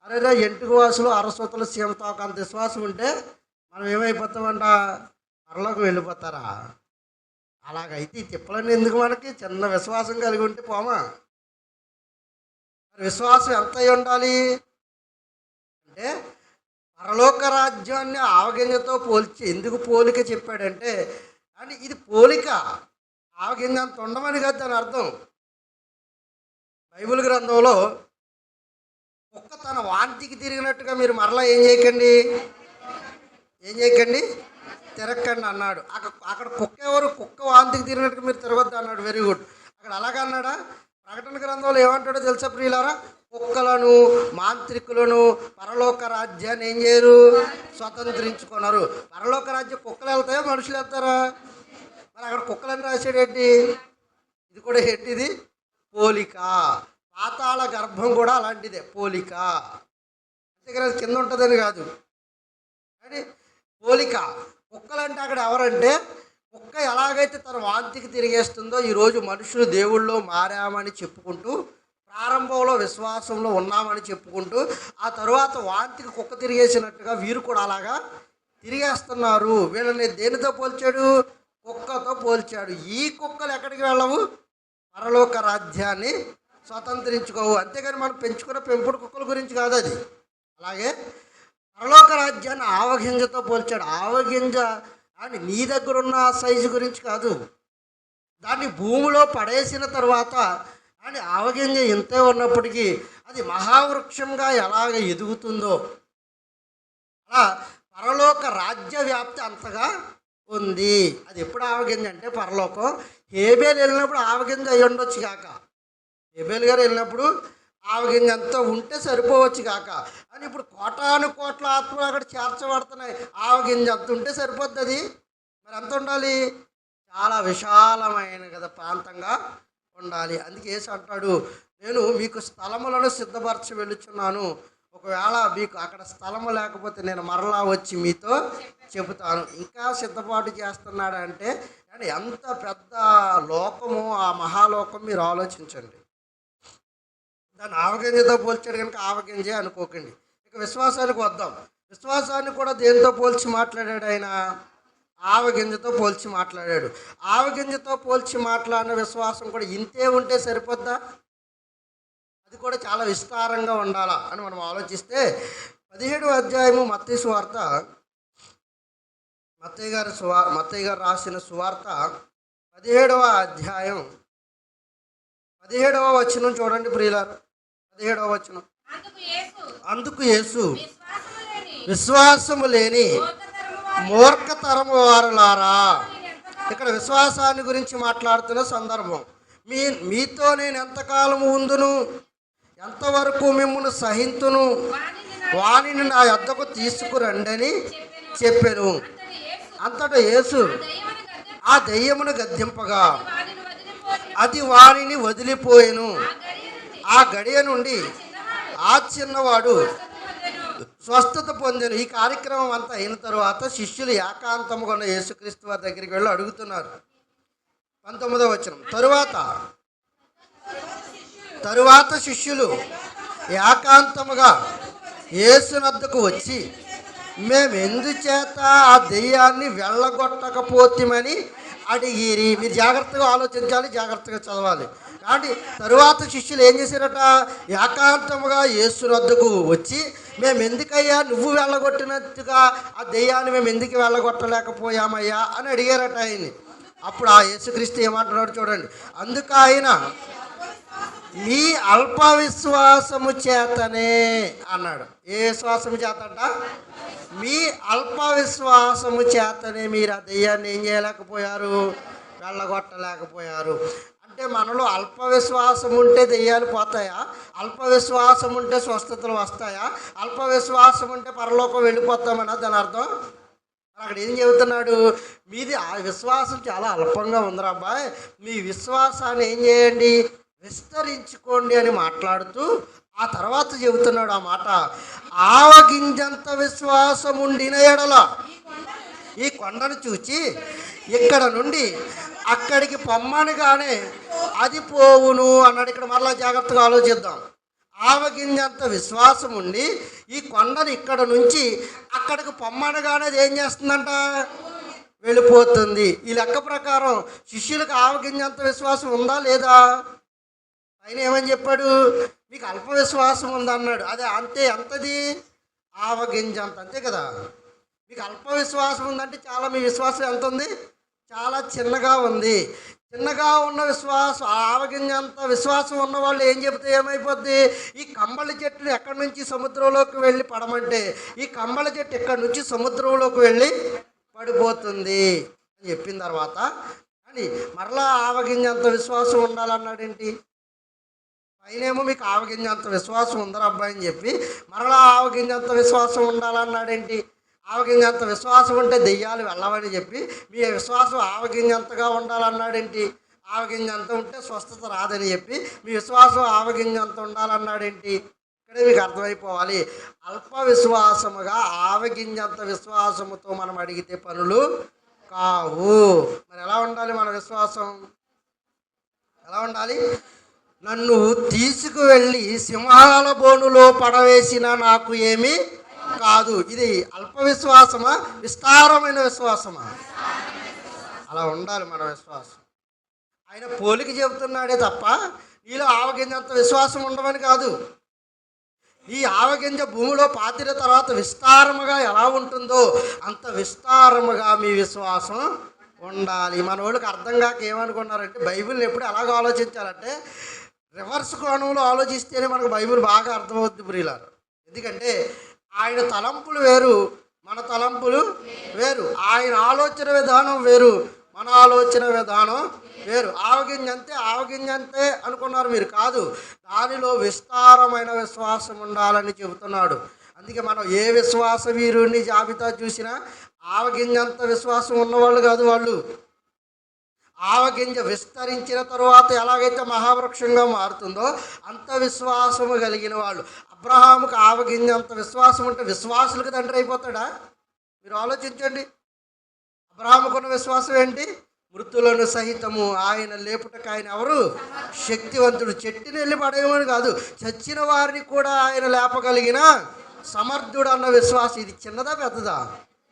అరే ఎంటుకు వాసులు అరస్వతలు సీమతోక అంత విశ్వాసం ఉంటే మనం ఏమైపోతామంట, పరలోకి వెళ్ళిపోతారా? అలాగైతే ఈ తిప్పలన్నీ ఎందుకు మనకి? చిన్న విశ్వాసం కలిగి ఉంటే పోమా? విశ్వాసం ఎంత అయి ఉండాలి అంటే, పరలోక రాజ్యాన్ని ఆవగింజతో పోల్చి ఎందుకు పోలిక చెప్పాడంటే, అని ఇది పోలిక, ఆవగింజ అంత ఉండమని కాదు దాని అర్థం. బైబిల్ గ్రంథంలో కుక్క తన వాంతికి తిరిగినట్టుగా మీరు మరలా ఏం చేయకండి తిరగకండి అన్నాడు. అక్కడ కుక్క ఎవరు? కుక్క వాంతికి తిరిగినట్టుగా మీరు తిరగొద్దు అన్నాడు. Very good. అక్కడ అలాగే అన్నాడా? ప్రకటన గ్రంథంలో ఏమంటాడో తెలుసా ప్రియులారా? కుక్కలను మాంత్రికులను పరలోక రాజ్యాన్ని ఏం చేయరు? స్వతంత్రించుకున్నారు. పరలోక రాజ్యం కుక్కలు వెళ్తాయో మనుషులు వెళ్తారా? మరి అక్కడ కుక్కలని రాశాడేంటి? ఇది కూడా ఏంటిది? పోలిక. పాతాళ గర్భం కూడా అలాంటిదే, పోలిక. అంతేకాదు కింద ఉంటుందని కాదు, కానీ పోలిక. కుక్కలంటే అక్కడ ఎవరంటే, కుక్క ఎలాగైతే తన వాంతికి తిరిగేస్తుందో ఈరోజు మనుషులు దేవుళ్ళో మారామని చెప్పుకుంటూ, ప్రారంభంలో విశ్వాసంలో ఉన్నామని చెప్పుకుంటూ, ఆ తరువాత వాంతికి కుక్క తిరిగేసినట్టుగా వీరు కూడా అలాగా తిరిగేస్తున్నారు. వీళ్ళని దేనితో పోల్చాడు? కుక్కతో పోల్చాడు. ఈ కుక్కలు ఎక్కడికి వెళ్ళవు? పరలోక రాజ్యాన్ని స్వతంత్రించుకోవు. అంతేగాని మనం పెంచుకున్న పెంపుడు కుక్కల గురించి కాదు అది. అలాగే పరలోక రాజ్యాన్ని ఆవగింజతో పోల్చాడు. ఆవగింజ అని నీ దగ్గర ఉన్న సైజు గురించి కాదు, దాన్ని భూమిలో పడేసిన తర్వాత అని ఆవగింజ ఇంతే ఉన్నప్పటికీ అది మహావృక్షంగా ఎలాగ ఎదుగుతుందో అలా పరలోక రాజ్య వ్యాప్తి అంతగా ఉంది. అది ఎప్పుడు ఆవగింజ అంటే పరలోకం. హేబేలు వెళ్ళినప్పుడు ఆవగింజ అయి ఉండొచ్చు కాక, హేబేలు గారు వెళ్ళినప్పుడు ఆవగింజ అంతా ఉంటే సరిపోవచ్చు కాక, అని ఇప్పుడు కోటాను కోట్ల ఆత్మలు అక్కడ చేర్చబడుతున్నాయి. ఆవగింజ అంత ఉంటే సరిపోద్ది. అది మరి ఎంత ఉండాలి? చాలా విశాలమైన కదా ప్రాంతంగా ఉండాలి. అందుకే యేసు అంటాడు, నేను మీకు స్థలములను సిద్ధపరచి వెళ్ళుచున్నాను. ఒకవేళ మీకు అక్కడ స్థలము లేకపోతే నేను మరలా వచ్చి మీతో చెబుతాను. ఇంకా సిద్ధపాటు చేస్తున్నాడు అంటే ఎంత పెద్ద లోకము ఆ మహాలోకం. మీరు ఆలోచించండి. దాన్ని ఆవగింజతో పోల్చాడు కనుక ఆవగింజే అనుకోకండి. ఇక విశ్వాసానికి వద్దాం. విశ్వాసాన్ని కూడా దేంతో పోల్చి మాట్లాడాడు ఆయన? ఆవగింజతో పోల్చి మాట్లాడాడు. ఆవగింజతో పోల్చి మాట్లాడిన విశ్వాసం కూడా ఇంతే ఉంటే సరిపోద్దా? అది కూడా చాలా విస్తారంగా ఉండాలా అని మనం ఆలోచిస్తే 17వ అధ్యాయము మత్తయి సువార్త, మత్తయి గారు రాసిన సువార్త 17వ అధ్యాయం 17వ వచనం చూడండి ప్రియులారు. 17వ వచనం. అందుకు యేసు, విశ్వాసము లేని మూర్ఖతరము వారులారా. ఇక్కడ విశ్వాసాన్ని గురించి మాట్లాడుతున్న సందర్భం. మీతో నేను ఎంతకాలము ఉందును, ఎంతవరకు మిమ్మల్ని సహింతును, వానిని నా యొద్దకు తీసుకురండని చెప్పాను. అంతటా యేసు ఆ దెయ్యమును గద్దింపగా అది వానిని వదిలిపోయెను. ఆ గడియ నుండి ఆ చిన్నవాడు స్వస్థత పొందాను. ఈ కార్యక్రమం అంతా అయిన తరువాత శిష్యులు ఏకాంతముగా ఉన్న యేసుక్రీస్తు వారి దగ్గరికి వెళ్ళి అడుగుతున్నారు. 19వ వచనం. తరువాత శిష్యులు ఏకాంతముగా యేసునద్దకు వచ్చి, మేమెందుచేత ఆ దెయ్యాన్ని వెళ్ళగొట్టకపోతేమని అడిగిరి. మీరు జాగ్రత్తగా ఆలోచించాలి, జాగ్రత్తగా చదవాలి. కాబట్టి తరువాత శిష్యులు ఏం చేశారట? ఏకాంతముగా యేసునద్దకు వచ్చి, మేము ఎందుకయ్యా నువ్వు వెళ్ళగొట్టినట్టుగా ఆ దెయ్యాన్ని మేము ఎందుకు వెళ్ళగొట్టలేకపోయామయ్యా అని అడిగారట ఆయన్ని. అప్పుడు ఆ యేసుక్రీస్తు ఏమంటున్నాడు చూడండి. అందుకు ఆయన, మీ అల్ప విశ్వాసము చేతనే అన్నాడు. ఏ విశ్వాసము చేతంట? మీ అల్ప విశ్వాసము చేతనే మీరు ఆ దెయ్యాన్ని ఏం చేయలేకపోయారు? వెళ్ళగొట్టలేకపోయారు. అంటే మనలో అల్ప విశ్వాసం ఉంటే దెయ్యాలు పోతాయా? అల్ప విశ్వాసం ఉంటే స్వస్థతలు వస్తాయా? అల్ప విశ్వాసం ఉంటే పరలోకం వెళ్ళిపోతామన్నా దాని అర్థం? అక్కడ ఏం చెబుతున్నాడు? మీది ఆ విశ్వాసం చాలా అల్పంగా ఉందిరా అబ్బాయి, మీ విశ్వాసాన్ని ఏం చేయండి? విస్తరించుకోండి అని మాట్లాడుతూ ఆ తర్వాత చెబుతున్నాడు ఆ మాట. ఆవగింజంత విశ్వాసం ఉండిన ఎడల ఈ కొండను చూచి ఇక్కడ నుండి అక్కడికి పొమ్మనగానే అది పోవును అన్నాడు. ఇక్కడ మరలా జాగ్రత్తగా ఆలోచిద్దాం. ఆవగింజంత విశ్వాసం ఉండి ఈ కొండను ఇక్కడ నుంచి అక్కడికి పొమ్మనగానే అది ఏం చేస్తుందంట? వెళ్ళిపోతుంది. ఈ లెక్క ప్రకారం శిష్యులకు ఆవగింజంత విశ్వాసం ఉందా లేదా? ఆయన ఏమని చెప్పాడు? మీకు అల్ప విశ్వాసం ఉందన్నాడు. అదే అంతే, ఎంతది? ఆవగింజంత, అంతే కదా. మీకు అల్ప విశ్వాసం ఉందంటే చాలా, మీ విశ్వాసం ఎంత ఉంది? చాలా చిన్నగా ఉంది. చిన్నగా ఉన్న విశ్వాసం, ఆవగింజంత విశ్వాసం ఉన్న వాళ్ళు ఏం చెబితే ఏమైపోద్ది? ఈ కంబళి చెట్లు ఎక్కడి నుంచి సముద్రంలోకి వెళ్ళి పడమంటే ఈ కంబళి చెట్టు ఎక్కడి నుంచి సముద్రంలోకి వెళ్ళి పడిపోతుంది అని చెప్పిన తర్వాత అని మరలా ఆవగింజంత విశ్వాసం ఉండాలన్నాడేంటి? అయినేమో మీకు ఆవగింజంత విశ్వాసం ఉందరా అబ్బాయి అని చెప్పి మరలా ఆవగింజంత విశ్వాసం ఉండాలన్నాడేంటి? ఆవగింజంత విశ్వాసం ఉంటే దెయ్యాలు వెళ్ళవని చెప్పి మీ విశ్వాసం ఆవగింజంతగా ఉండాలన్నాడేంటి? ఆవగింజంత ఉంటే స్వస్థత రాదని చెప్పి మీ విశ్వాసం ఆవగింజంత ఉండాలన్నాడేంటి? ఇక్కడే మీకు అర్థమైపోవాలి. అల్ప విశ్వాసముగా ఆవగింజంత విశ్వాసముతో మనం అడిగితే పనులు కావు. మరి ఎలా ఉండాలి మన విశ్వాసం? ఎలా ఉండాలి? నన్ను తీసుకువెళ్ళి సింహాల బోనులో పడవేసిన నాకు ఏమీ కాదు. ఇది అల్ప విశ్వాసమా, విస్తారమైన విశ్వాసమా? అలా ఉండాలి మన విశ్వాసం. ఆయన పోలిక చెబుతున్నాడే తప్ప నీలో ఆవగింజంత విశ్వాసం ఉండవని కాదు. ఈ ఆవగింజ భూమిలో పాతిన తర్వాత విస్తారముగా ఎలా ఉంటుందో అంత విస్తారముగా మీ విశ్వాసం ఉండాలి. మన వాళ్ళకి అర్థం కాక ఏమనుకున్నారంటే బైబిల్ని ఎప్పుడు ఎలాగ ఆలోచించాలంటే రివర్స్ కోణంలో ఆలోచిస్తేనే మనకు బైబిల్ బాగా అర్థమవుతుంది ప్రియులారు. ఎందుకంటే ఆయన తలంపులు వేరు, మన తలంపులు వేరు. ఆయన ఆలోచన విధానం వేరు, మన ఆలోచన విధానం వేరు. ఆవగింజంతే అనుకున్నారు మీరు. కాదు, దానిలో విస్తారమైన విశ్వాసం ఉండాలని చెబుతున్నాడు. అందుకే మనం ఏ విశ్వాస వీరుని జాబితా చూసినా ఆవగింజంత విశ్వాసం ఉన్నవాళ్ళు కాదు వాళ్ళు. ఆవగింజ విస్తరించిన తరువాత ఎలాగైతే మహావృక్షంగా మారుతుందో అంత విశ్వాసము కలిగిన వాళ్ళు. అబ్రహాముకు ఆవగింజంత విశ్వాసం ఉంటే విశ్వాసులకు తండ్రి అయిపోతాడా? మీరు ఆలోచించండి. అబ్రహాముకున్న విశ్వాసం ఏంటి? మృతులను సహితము ఆయన లేపుటకు ఆయన ఎవరు? శక్తివంతుడు. చెట్టుని వెళ్ళి పడేయమని కాదు, చచ్చిన వారిని కూడా ఆయన లేపగలిగిన సమర్థుడు అన్న విశ్వాసం. ఇది చిన్నదా పెద్దదా?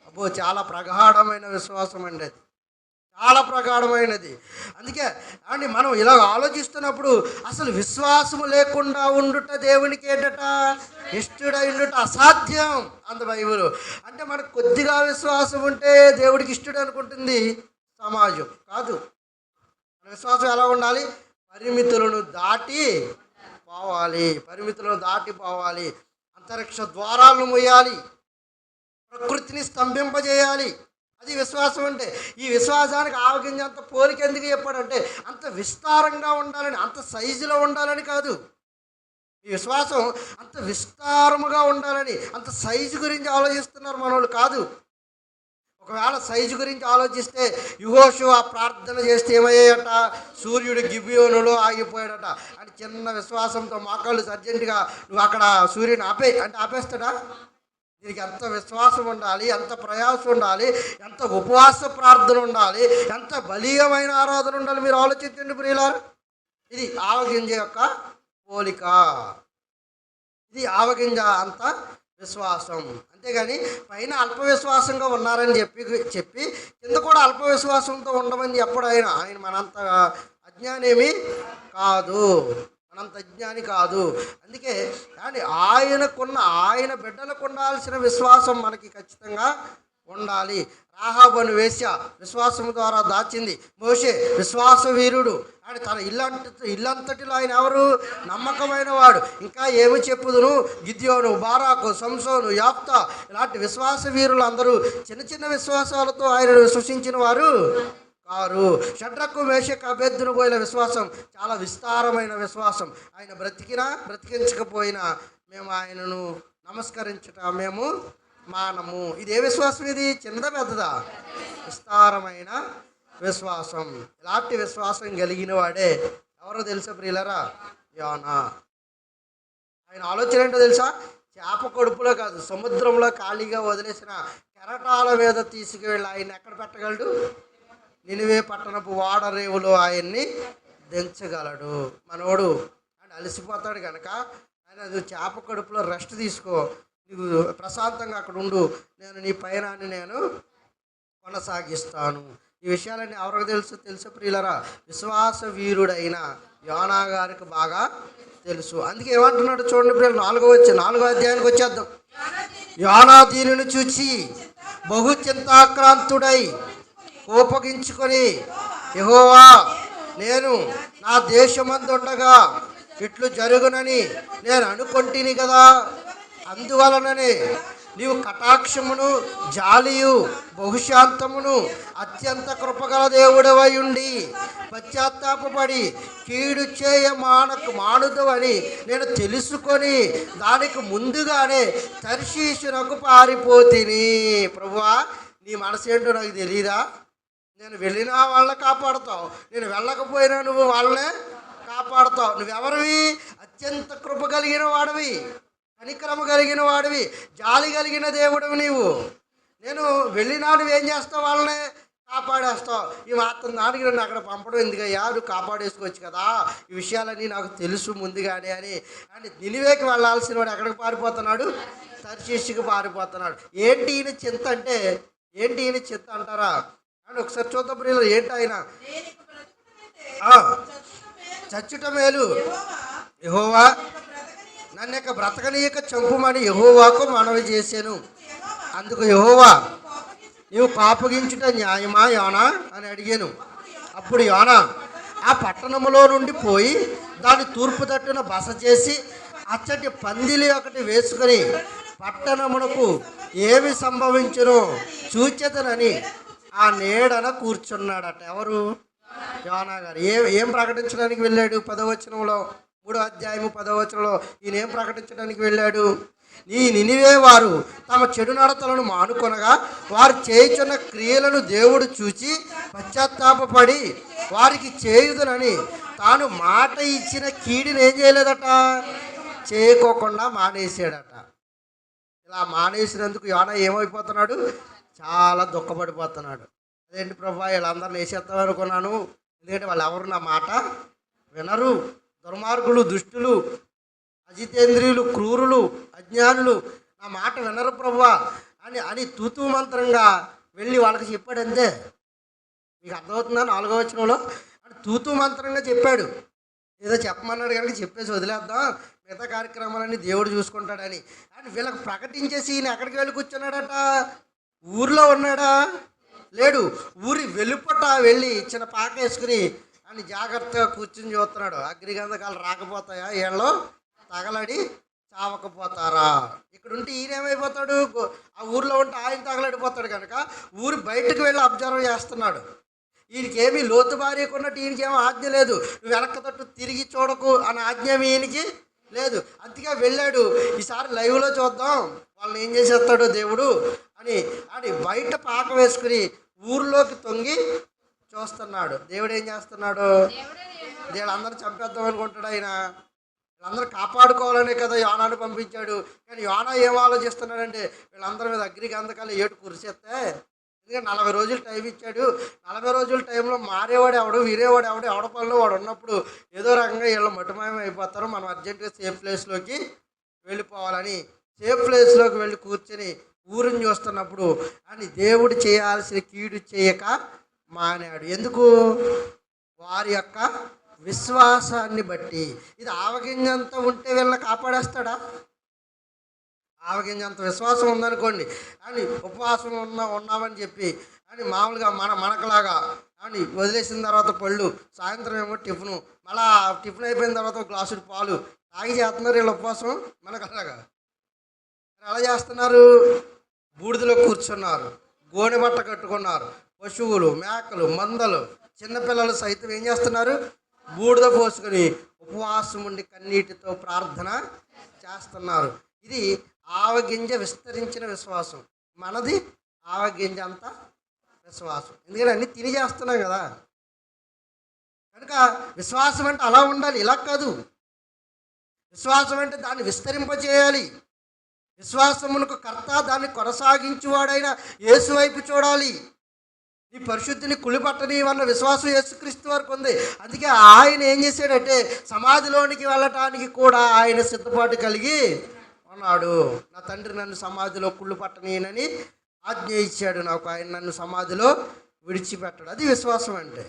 అబ్బో, చాలా ప్రగాఢమైన విశ్వాసం అండి. అది చాలా ప్రగాఢమైనది. అందుకే అండి మనం ఇలా ఆలోచిస్తున్నప్పుడు అసలు విశ్వాసము లేకుండా ఉండుట దేవునికి ఏంటట? ఇష్టడైండుట అసాధ్యం అంద బైబిల్. అంటే మనకు కొద్దిగా విశ్వాసం ఉంటే దేవుడికి ఇష్టడు అనుకుంటుంది సమాజం. కాదు, మన విశ్వాసం ఎలా ఉండాలి? పరిమితులను దాటి పోవాలి. పరిమితులను దాటి పోవాలి. అంతరిక్ష ద్వారాలను మొయ్యాలి. ప్రకృతిని స్తంభింపజేయాలి. అది విశ్వాసం అంటే. ఈ విశ్వాసానికి ఆవగింజంత పోలిక ఎందుకు చెప్పాడంటే అంత విస్తారంగా ఉండాలని, అంత సైజులో ఉండాలని కాదు. ఈ విశ్వాసం అంత విస్తారముగా ఉండాలని, అంత సైజు గురించి ఆలోచిస్తున్నారు మనోళ్ళు. కాదు, ఒకవేళ సైజు గురించి ఆలోచిస్తే యెహోషువ ప్రార్థన చేస్తే ఏమయ్యాయట? సూర్యుడు గిబియోనులో ఆగిపోయాడట. అని చిన్న విశ్వాసంతో మోకాళ్ళు అర్జెంటుగా నువ్వు అక్కడ సూర్యుని ఆపే అంటే ఆపేస్తాడా? దీనికి ఎంత విశ్వాసం ఉండాలి, ఎంత ప్రయాసం ఉండాలి, ఎంత ఉపవాస ప్రార్థన ఉండాలి, ఎంత బలీయమైన ఆరాధన ఉండాలి, మీరు ఆలోచించండి ప్రియులారా. ఇది ఆవగింజ యొక్క పోలిక. ఇది ఆవగింజ అంత విశ్వాసం. అంతేగాని పైన అల్ప విశ్వాసంగా ఉన్నారని చెప్పి కింద కూడా అల్ప విశ్వాసంతో ఉండమని చెప్పడు ఆయన మనంత అజ్ఞానేమి కాదు, మనంత అజ్ఞాని కాదు. అందుకే కానీ ఆయన బిడ్డలకు ఉండాల్సిన విశ్వాసం మనకి ఖచ్చితంగా ఉండాలి. రాహాబు అను వేశ్య విశ్వాసం ద్వారా దాచింది. మోషే విశ్వాస వీరుడు, ఆయన తన ఇల్లంతటిలో ఆయన ఎవరు? నమ్మకమైన వాడు. ఇంకా ఏమి చెప్పుదును? గిద్యోను, బారాకు, సంసోను, యాఫ్తా ఇలాంటి విశ్వాస వీరులు అందరూ చిన్న చిన్న విశ్వాసాలతో ఆయనను విశ్వసించిన వారు కారు. షడ్రకు, మేషకు, అబేద్నెగోల విశ్వాసం చాలా విస్తారమైన విశ్వాసం. ఆయన బ్రతికించకపోయినా మేము ఆయనను నమస్కరించుట మేము మానము. ఇది ఏ విశ్వాసం? ఇది చిన్నదా పెద్దదా? విస్తారమైన విశ్వాసం. ఇలాంటి విశ్వాసం కలిగిన వాడే ఎవరో తెలుసా ప్రియులరా? యోనా. ఆయన ఆలోచన ఏంటో తెలుసా? చేప కడుపులో కాదు, సముద్రంలో ఖాళీగా వదిలేసిన కెరటాల మీద తీసుకువెళ్ళి ఆయన ఎక్కడ పెట్టగలడు? నినివే పట్టణపు వాడరేవులో ఆయన్ని దించగలడు. మనోడు ఆయన అలసిపోతాడు కనుక ఆయన చేప కడుపులో రెస్ట్ తీసుకో, నీవు ప్రశాంతంగా అక్కడ ఉండు, నేను నీ పయనాన్ని నేను కొనసాగిస్తాను. ఈ విషయాలన్నీ ఎవరికి తెలుసు ప్రియులరా? విశ్వాస వీరుడైన యోనా గారికి బాగా తెలుసు. అందుకే ఏమంటున్నాడు చూడండి ప్రియులు, 4వ అధ్యాయానికి వచ్చేద్దాం. యోనా దీనిని చూచి బహు చింతాక్రాంతుడై కోపగించుకొని, యెహోవా, నేను నా దేశమందుండగా ఇట్లు జరుగునని నేను అనుకొంటిని కదా, అందువలననే నీవు కటాక్షమును, జాలియు, బహుశాంతమును, అత్యంత కృపగల దేవుడవై ఉండి పశ్చాత్తాపడి కీడు చేయ మానుదవని నేను తెలుసుకొని దానికి ముందుగానే తర్షీషునకు పారిపోతిని. ప్రభువా, నీ మనసు ఏంటో నాకు తెలియదా? నేను వెళ్ళినా వాళ్ళని కాపాడుతావు, నేను వెళ్ళకపోయినా నువ్వు వాళ్ళనే కాపాడుతావు. నువ్వెవరివి? అత్యంత కృప కలిగిన వాడివి, కనికరము కలిగిన వాడివి, జాలి కలిగిన దేవుడివి నీవు. నేను వెళ్ళినా నువ్వేం చేస్తావు? వాళ్ళనే కాపాడేస్తావు. ఈ మాత్రం దానికి నన్ను అక్కడ పంపడం ఎందుకయ్యా? నువ్వు కాపాడేసుకోవచ్చు కదా, ఈ విషయాలన్నీ నాకు తెలుసు ముందుగానే అని. అని నినివేకి వెళ్ళాల్సిన వాడు ఎక్కడికి పారిపోతున్నాడు? తర్షీషుకి పారిపోతున్నాడు. ఏంటి ఈయన చింత అంటే? ఏంటి ఈయన చింత అంటారా? అని ఒకసారి చూద్దాం ప్రియులు. ఏంటి ఆయన? చచ్చుట మేలు, యెహోవా నన్ను యొక్క బ్రతకనీయక చంపుమని యెహోవాకు మనవి చేశాను. అందుకు యెహోవా, నీవు పాపగించుట న్యాయమా యోనా అని అడిగాను. అప్పుడు యోనా ఆ పట్టణములో నుండి పోయి దాని తూర్పు తట్టున బస చేసి అచ్చటి పందిలి ఒకటి వేసుకొని పట్టణమునకు ఏమి సంభవించునో చూచెదనని ఆ నీడన కూర్చున్నాడట. ఎవరు? యోనా గారు. ఏం ప్రకటించడానికి వెళ్ళాడు? 10వ వచనంలో, 3వ అధ్యాయము 10వ వచనంలో ఈయన ఏం ప్రకటించడానికి వెళ్ళాడు? ఈ నినివే వారు తమ చెడు నడతలను మానుకొనగా వారు చేయుచున్న క్రియలను దేవుడు చూచి పశ్చాత్తాపడి వారికి చేయుదునని తాను మాట ఇచ్చిన కీడిని ఏం చేయలేదట? చేయకోకుండా మానేసాడట. ఇలా మానేసినందుకు యోనా ఏమైపోతున్నాడు? చాలా దుఃఖపడిపోతున్నాడు. అదేంటి ప్రభా, వీళ్ళందరిని వేసేస్తాం అనుకున్నాను, ఎందుకంటే వాళ్ళు ఎవరు నా మాట వినరు, దుర్మార్గులు, దుష్టులు, అజితేంద్రియులు, క్రూరులు, అజ్ఞానులు నా మాట వినరు ప్రభువా అని తూతూ మంత్రంగా వెళ్ళి వాళ్ళకి చెప్పాడు. అంతే. మీకు అర్థమవుతుందా? 4వ వచనంలో అంటే తూతూ మంత్రంగా చెప్పాడు. ఏదో చెప్పమన్నాడు కనుక చెప్పేసి వదిలేద్దాం, మిగతా కార్యక్రమాలన్నీ దేవుడు చూసుకుంటాడని. అని వీళ్ళకి ప్రకటించేసి ఈయన ఎక్కడికి వెళ్ళి కూర్చున్నాడట? ఊర్లో ఉన్నాడా? లేడు. ఊరి వెలుపట వెళ్ళి చిన్న పాక వేసుకుని అని జాగ్రత్తగా కూర్చుని చూస్తున్నాడు. అగ్నిగంధకాలు రాకపోతాయా, వీళ్ళు తగలడి చావకపోతారా? ఇక్కడ ఉంటే ఈయన ఏమైపోతాడు? ఆ ఊర్లో ఉంటే ఆయన తగలడిపోతాడు కనుక ఊరి బయటకు వెళ్ళి అబ్జర్వ్ చేస్తున్నాడు. ఈయనకేమీ లోతు భార్యకున్నట్టు ఈయనకేమో ఆజ్ఞ లేదు, నువ్వు వెనక తట్టు తిరిగి చూడకు అని ఆజ్ఞ ఈయనకి లేదు. అందుకే వెళ్ళాడు. ఈసారి లైవ్లో చూద్దాం వాళ్ళని ఏం చేసేస్తాడో దేవుడు అని బయట పాక వేసుకుని ఊర్లోకి తొంగి చూస్తున్నాడు. దేవుడు ఏం చేస్తున్నాడు? దేవుడు అందరూ చంపేద్దాం అనుకుంటాడు. ఆయన వీళ్ళందరూ కాపాడుకోవాలనే కదా యోనాను పంపించాడు. కానీ యోనా ఏం ఆలోచిస్తున్నాడంటే వీళ్ళందరి మీద అగ్ని గంధకాలు ఏటు కురిసేస్తే, ఎందుకంటే 40 రోజులు టైం ఇచ్చాడు. 40 రోజుల టైంలో మారేవాడు ఎవడు, వీరేవాడు ఎవడు, ఎవడ పనిలో వాడు ఉన్నప్పుడు ఏదో రకంగా వీళ్ళు మటుమాయం అయిపోతారు. మనం అర్జెంటుగా సేఫ్ ప్లేస్లోకి వెళ్ళిపోవాలని సేఫ్ ప్లేస్లోకి వెళ్ళి కూర్చొని ఊరిని చూస్తున్నప్పుడు అని దేవుడు చేయాల్సిన కీడు చేయక మానాడు. ఎందుకు? వారి యొక్క విశ్వాసాన్ని బట్టి. ఇది ఆవగింజంత ఉంటే వీళ్ళని కాపాడేస్తాడా? ఆవగింజంత విశ్వాసం ఉందనుకోండి అని ఉపవాసం ఉన్నామని చెప్పి అని మామూలుగా మనకలాగా అని వదిలేసిన తర్వాత పళ్ళు, సాయంత్రం ఏమో టిఫిను, మళ్ళా టిఫిన్ అయిపోయిన తర్వాత ఒక గ్లాసుడు పాలు తాగి చేస్తున్నారు వీళ్ళు ఉపవాసం. మనకలాగా ఎలా చేస్తున్నారు? బూడిదలో కూర్చున్నారు, గోనె బట్ట కట్టుకున్నారు, పశువులు, మేకలు, మందలు, చిన్నపిల్లలు సైతం ఏం చేస్తున్నారు? బూడిద పోసుకొని ఉపవాసం ఉండి కన్నీటితో ప్రార్థన చేస్తున్నారు. ఇది ఆవగింజ విస్తరించిన విశ్వాసం. మనది ఆవగింజ అంత విశ్వాసం. ఎందుకంటే అన్ని తిని చేస్తున్నాం కదా. కనుక విశ్వాసం అంటే అలా ఉండాలి, ఇలా కాదు. విశ్వాసం అంటే దాన్ని విస్తరింపచేయాలి. విశ్వాసమునకు కర్త, దాన్ని కొనసాగించువాడైన యేసు వైపు చూడాలి. ఈ పరిశుద్ధిని కులిపట్టని వల్ల విశ్వాసం యేసుక్రీస్తు వరకు ఉంది. అందుకే ఆయన ఏం చేశాడంటే సమాధిలోనికి వెళ్ళటానికి కూడా ఆయన సిద్ధపాటు కలిగి ఉన్నాడు. నా తండ్రి నన్ను సమాధిలో కుళ్ళు పట్టనీయనని ఆజ్ఞ ఇచ్చాడు నాకు, ఆయన నన్ను సమాధిలో విడిచిపెట్టాడు. అది విశ్వాసం అంటే.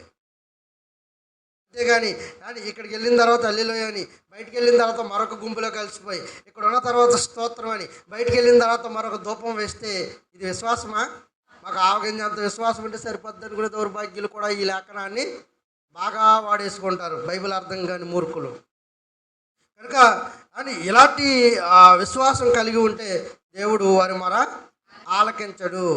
అంతేగాని కానీ ఇక్కడికి వెళ్ళిన తర్వాత అల్లిలోయ అని, బయటికి వెళ్ళిన తర్వాత మరొక గుంపులో కలిసిపోయి, ఇక్కడ ఉన్న తర్వాత స్తోత్రం అని, బయటికి వెళ్ళిన తర్వాత మరొక ధూపం వేస్తే ఇది విశ్వాసమా? మాకు ఆవగింజంత విశ్వాసం ఉంటే సరిపోద్దని కూడా దౌర్భాగ్యులు కూడా ఈ లేఖనాన్ని బాగా వాడేసుకుంటారు, బైబిల్ అర్థం కాని మూర్ఖులు. కనుక అని ఇలాంటి విశ్వాసం కలిగి ఉంటే దేవుడు వారి మొర ఆలకించడు.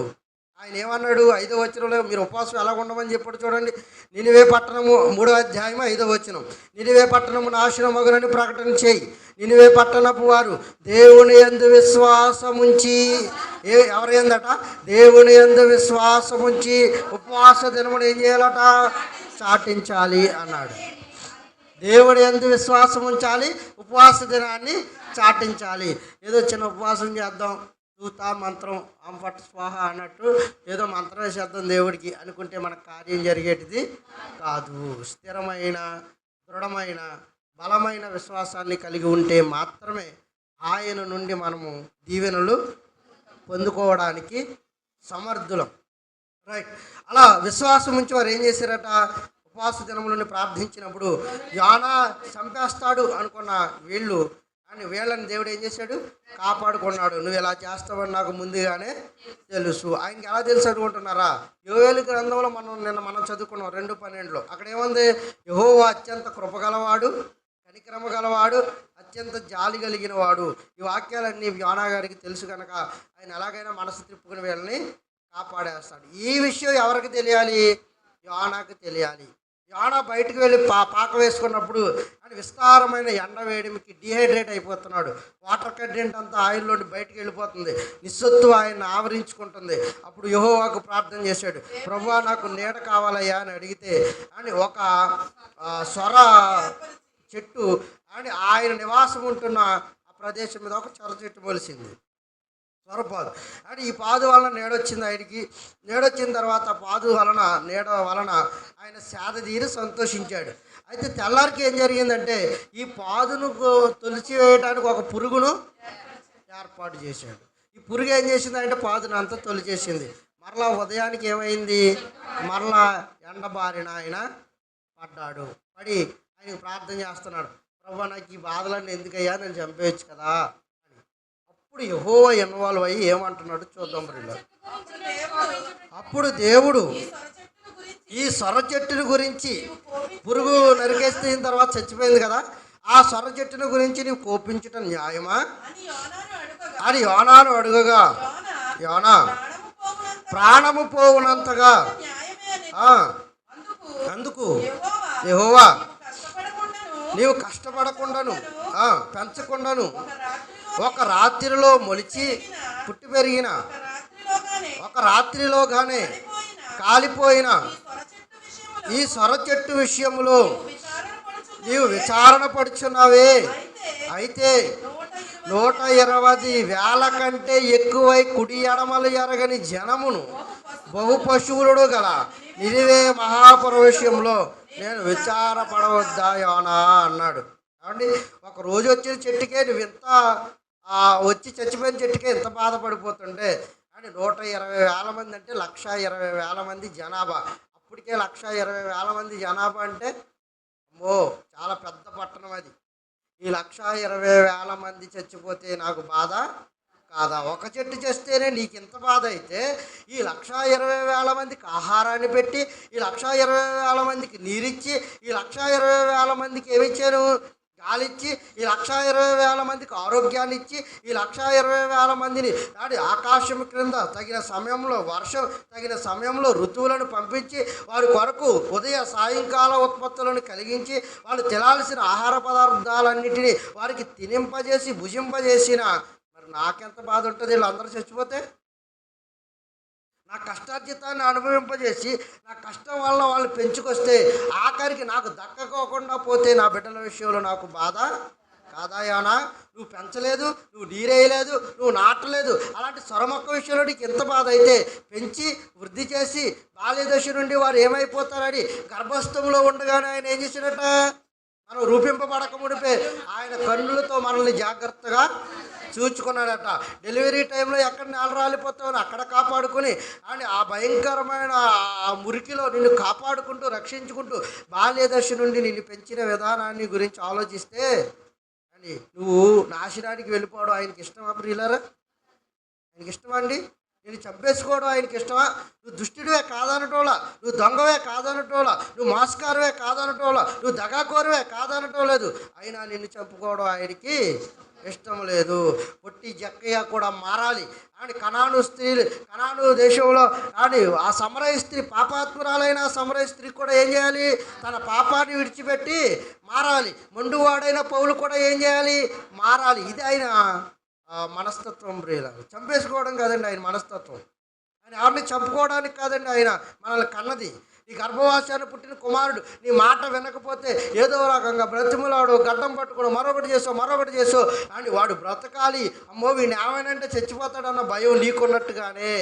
ఆయన ఏమన్నాడు? 5వ వచనంలో మీరు ఉపవాసం ఎలా ఉండమని చెప్పాడు చూడండి. నినివే పట్టణము 3వ అధ్యాయం 5వ వచనం. నినివే పట్టణము నాశనమగునని ప్రకటన చేయి. నినివే పట్టణపు వారు దేవుని యందు విశ్వాసముంచి, ఎవరి యందట? దేవుని యందు విశ్వాసముంచి ఉపవాస దినమును ఏం చేయాలట? చాటించాలి అన్నాడు. దేవుడి యందు విశ్వాసం ఉంచాలి, ఉపవాస దినాన్ని చాటించాలి. ఏదో చిన్న ఉపవాసం చేద్దాం, దూత మంత్రం అంఫట్ స్వాహ అన్నట్టు ఏదో మంత్రం వేసేద్దాం దేవుడికి అనుకుంటే మనకు కార్యం జరిగేటిది కాదు. స్థిరమైన, దృఢమైన, బలమైన విశ్వాసాన్ని కలిగి ఉంటే మాత్రమే ఆయన నుండి మనము దీవెనలు పొందుకోవడానికి సమర్థులం. రైట్. అలా విశ్వాసం ఉంచి వారు ఏం చేశారట? ఉపవాస దినములను ప్రార్థించినప్పుడు యోనా చంపేస్తాడు అనుకున్న వీళ్ళని దేవుడు ఏం చేశాడు? కాపాడుకున్నాడు. నువ్వు ఇలా చేస్తావని నాకు ముందుగానే తెలుసు. ఆయనకి ఎలా తెలుసు అనుకుంటున్నారా? యోవేలు గ్రంథంలో మనం చదువుకున్నాం 2:12. అక్కడ ఏముంది? యెహోవా అత్యంత కృపగలవాడు, కనికరమ గలవాడు, అత్యంత జాలి కలిగిన వాడు. ఈ వాక్యాలన్నీ యోనా గారికి తెలుసు కనుక ఆయన ఎలాగైనా మనసు తిప్పుకుని వీళ్ళని కాపాడేస్తాడు. ఈ విషయం ఎవరికి తెలియాలి? యోనాకు తెలియాలి. యోనా బయటకు వెళ్ళి పాక వేసుకున్నప్పుడు అని విస్తారమైన ఎండ వేడిమికి డిహైడ్రేట్ అయిపోతున్నాడు. వాటర్ కంటెంట్ అంతా ఆయిల్లోని బయటకు వెళ్ళిపోతుంది, నిస్సొత్తు ఆయన ఆవరించుకుంటుంది. అప్పుడు యెహోవాకు ప్రార్థన చేశాడు, ప్రభువా నాకు నీడ కావాలయ్యా అని అడిగితే అని ఒక సొర చెట్టు అని ఆయన నివాసం ఉంటున్న ఆ ప్రదేశం మీద ఒక సొర చెట్టు మొలిసింది, సొరపాదు. అని ఈ పాదు వలన నీడొచ్చింది ఆయనకి. నీడొచ్చిన తర్వాత పాదు వలన, నీడ వలన ఆయన సేద తీరి సంతోషించాడు. అయితే తెల్లారికి ఏం జరిగిందంటే ఈ పాదును తొలిచివేయడానికి ఒక పురుగును ఏర్పాటు చేశాడు. ఈ పురుగు ఏం చేసిందంటే పాదును అంతా తొలిచేసింది. మరలా ఉదయానికి ఏమైంది? మరలా ఎండబారిన ఆయన పడ్డాడు. పడి ఆయనకు ప్రార్థన చేస్తున్నాడు, ప్రభువా నాకు ఈ బాధలన్నీ ఎందుకయ్యా, నేను చంపేయచ్చు కదా అని. అప్పుడు యెహోవా ఇన్వాల్వ్ అయ్యి ఏమంటున్నాడు చూద్దాం రండి. అప్పుడు దేవుడు ఈ సొర చెట్టుని గురించి, పురుగు నరికేసిన తర్వాత చచ్చిపోయింది కదా, ఆ సొర చెట్టుని గురించి నీవు కోపించటం న్యాయమా అని యోనాను అడుగగా, యోనా ప్రాణము పోవునంతగా అందుకు యెహోవా నీవు కష్టపడకుండాను పెంచకుండాను ఒక రాత్రిలో మొలిచి పుట్టి పెరిగిన, ఒక రాత్రిలోగానే కాలిపోయిన ఈ సొర చెట్టు విషయంలో నీవు విచారణ పడుచున్నావే. అయితే 120,000 కంటే ఎక్కువై కుడి ఎడమలు ఎరగని జనమును బహు పశువులుడు గల నినివే మహాపరవశ్యంలో నేను విచారపడవద్దా యోనా అన్నాడు. ఏమండి, ఒక రోజు వచ్చిన చెట్టుకే నువ్వు ఇంత వచ్చి చచ్చిపోయిన చెట్టుకే ఇంత బాధపడిపోతుంటే అని 120,000 మంది అంటే 1,20,000 మంది జనాభా. అప్పటికే 1,20,000 మంది జనాభా అంటే అమ్మో చాలా పెద్ద పట్టణం అది. ఈ 1,20,000 మంది చచ్చిపోతే నాకు బాధ కాదా? ఒక చెట్టు చేస్తేనే నీకు ఇంత బాధ అయితే ఈ 1,20,000 మందికి ఆహారాన్ని పెట్టి, ఈ 1,20,000 మందికి నీరిచ్చి, ఈ 1,20,000 మందికి ఏమిచ్చాను? గాలిచ్చి, ఈ 1,20,000 మందికి ఆరోగ్యాన్ని ఇచ్చి, ఈ 1,20,000 మందిని ఆకాశం క్రింద తగిన సమయంలో వర్షం, తగిన సమయంలో ఋతువులను పంపించి వారి కొరకు ఉదయ సాయంకాల ఉత్పత్తులను కలిగించి వాళ్ళు తినాల్సిన ఆహార పదార్థాలన్నిటినీ వారికి తినింపజేసి భుజింపజేసిన మరి నాకెంత బాధ ఉంటుంది వీళ్ళందరూ చచ్చిపోతే? నా కష్టార్జితాన్ని అనుభవింపజేసి నా కష్టం వల్ల వాళ్ళు పెంచుకొస్తే ఆఖరికి నాకు దక్కకోకుండా పోతే నా బిడ్డల విషయంలో నాకు బాధ కాదా యోనా? నువ్వు పెంచలేదు, నువ్వు నీరేయలేదు, నువ్వు నాటలేదు, అలాంటి సొరమొక్క విషయంలో నీకు ఎంత బాధ అయితే పెంచి వృద్ధి చేసి బాల్యదశ నుండి వారు ఏమైపోతారని గర్భస్థంలో ఉండగానే ఆయన ఏం చేసినట్ట? మనం రూపింపబడక ముడిపే ఆయన కన్నులతో మనల్ని జాగ్రత్తగా చూచుకున్నాడట. డెలివరీ టైంలో ఎక్కడ నేల రాలిపోతామని అక్కడ కాపాడుకొని అని ఆ భయంకరమైన ఆ మురికిలో నిన్ను కాపాడుకుంటూ రక్షించుకుంటూ బాల్యదశ నుండి నిన్ను పెంచిన విధానాన్ని గురించి ఆలోచిస్తే అని నువ్వు నాశనానికి వెళ్ళిపోవడం ఆయనకి ఇష్టమా ప్రియులారా? ఆయనకి ఇష్టమా అండి? నేను చంపేసుకోవడం ఆయనకి ఇష్టమా? నువ్వు దుష్టుడివే కాదనటోలా, నువ్వు దొంగవే కాదనటోలా, నువ్వు మోసకారువే కాదనటోలా, నువ్వు దగాకోరువే కాదనటం లేదు. అయినా నిన్ను చంపుకోవడం ఆయనకి ఇష్టం లేదు. పొట్టి జక్కయ్య కూడా మారాలి అని కనాను దేశంలో అని ఆ సమరయ స్త్రీ, పాపాత్మురాలైన సమరయ స్త్రీ కూడా ఏం చేయాలి? తన పాపాన్ని విడిచిపెట్టి మారాలి. మొండువాడైన పౌలు కూడా ఏం చేయాలి? మారాలి. ఇది ఆయన మనస్తత్వం. ప్రియులారా, చంపేసుకోవడం కాదండి ఆయన మనస్తత్వం. ఆయన ఎవరిని చంపుకోవడానికి కాదండి ఆయన మనల్ని కన్నది. ఈ గర్భవాసాన్ని పుట్టిన కుమారుడు నీ మాట వినకపోతే ఏదో రకంగా బ్రతిమలాడు, గడ్డం పట్టుకోవడం, మరొకటి చేసో అని వాడు బ్రతకాలి. అమ్మో వీడిని ఏమైనా చచ్చిపోతాడన్న భయం నీకున్నట్టుగానే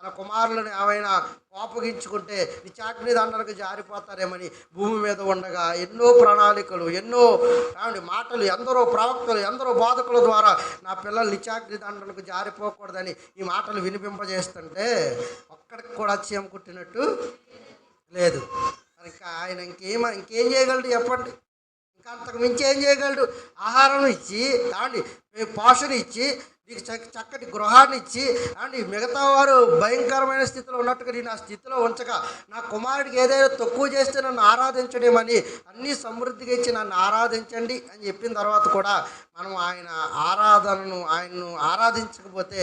తన కుమారులను ఏమైనా కోపగించుకుంటే నిత్యాగ్ని దండలకు జారిపోతారేమని భూమి మీద ఉండగా ఎన్నో ప్రణాళికలు, ఎన్నో మాటలు, ఎందరో ప్రవక్తలు, ఎందరో బోధకుల ద్వారా నా పిల్లలు నిత్యాగ్ని దండలకు జారిపోకూడదని ఈ మాటలు వినిపింపజేస్తుంటే ఒక్కడికి కూడా చీమ కుట్టినట్టు లేదు. ఇంకా ఆయన ఇంకేం చేయగలడు చెప్పండి? ఇంకా అంతకు మించి ఏం చేయగలడు? ఆహారం ఇచ్చి పోషణ ఇచ్చి నీకు చక్కటి గృహాన్ని ఇచ్చి మిగతా వారు భయంకరమైన స్థితిలో ఉన్నట్టుగా నేను ఆ స్థితిలో ఉంచక నా కుమారుడికి ఏదైనా తక్కువ చేస్తే నన్ను ఆరాధించడమని అన్నీ సమృద్ధిగా ఇచ్చి నన్ను ఆరాధించండి అని చెప్పిన తర్వాత కూడా మనం ఆయన్ను ఆరాధించకపోతే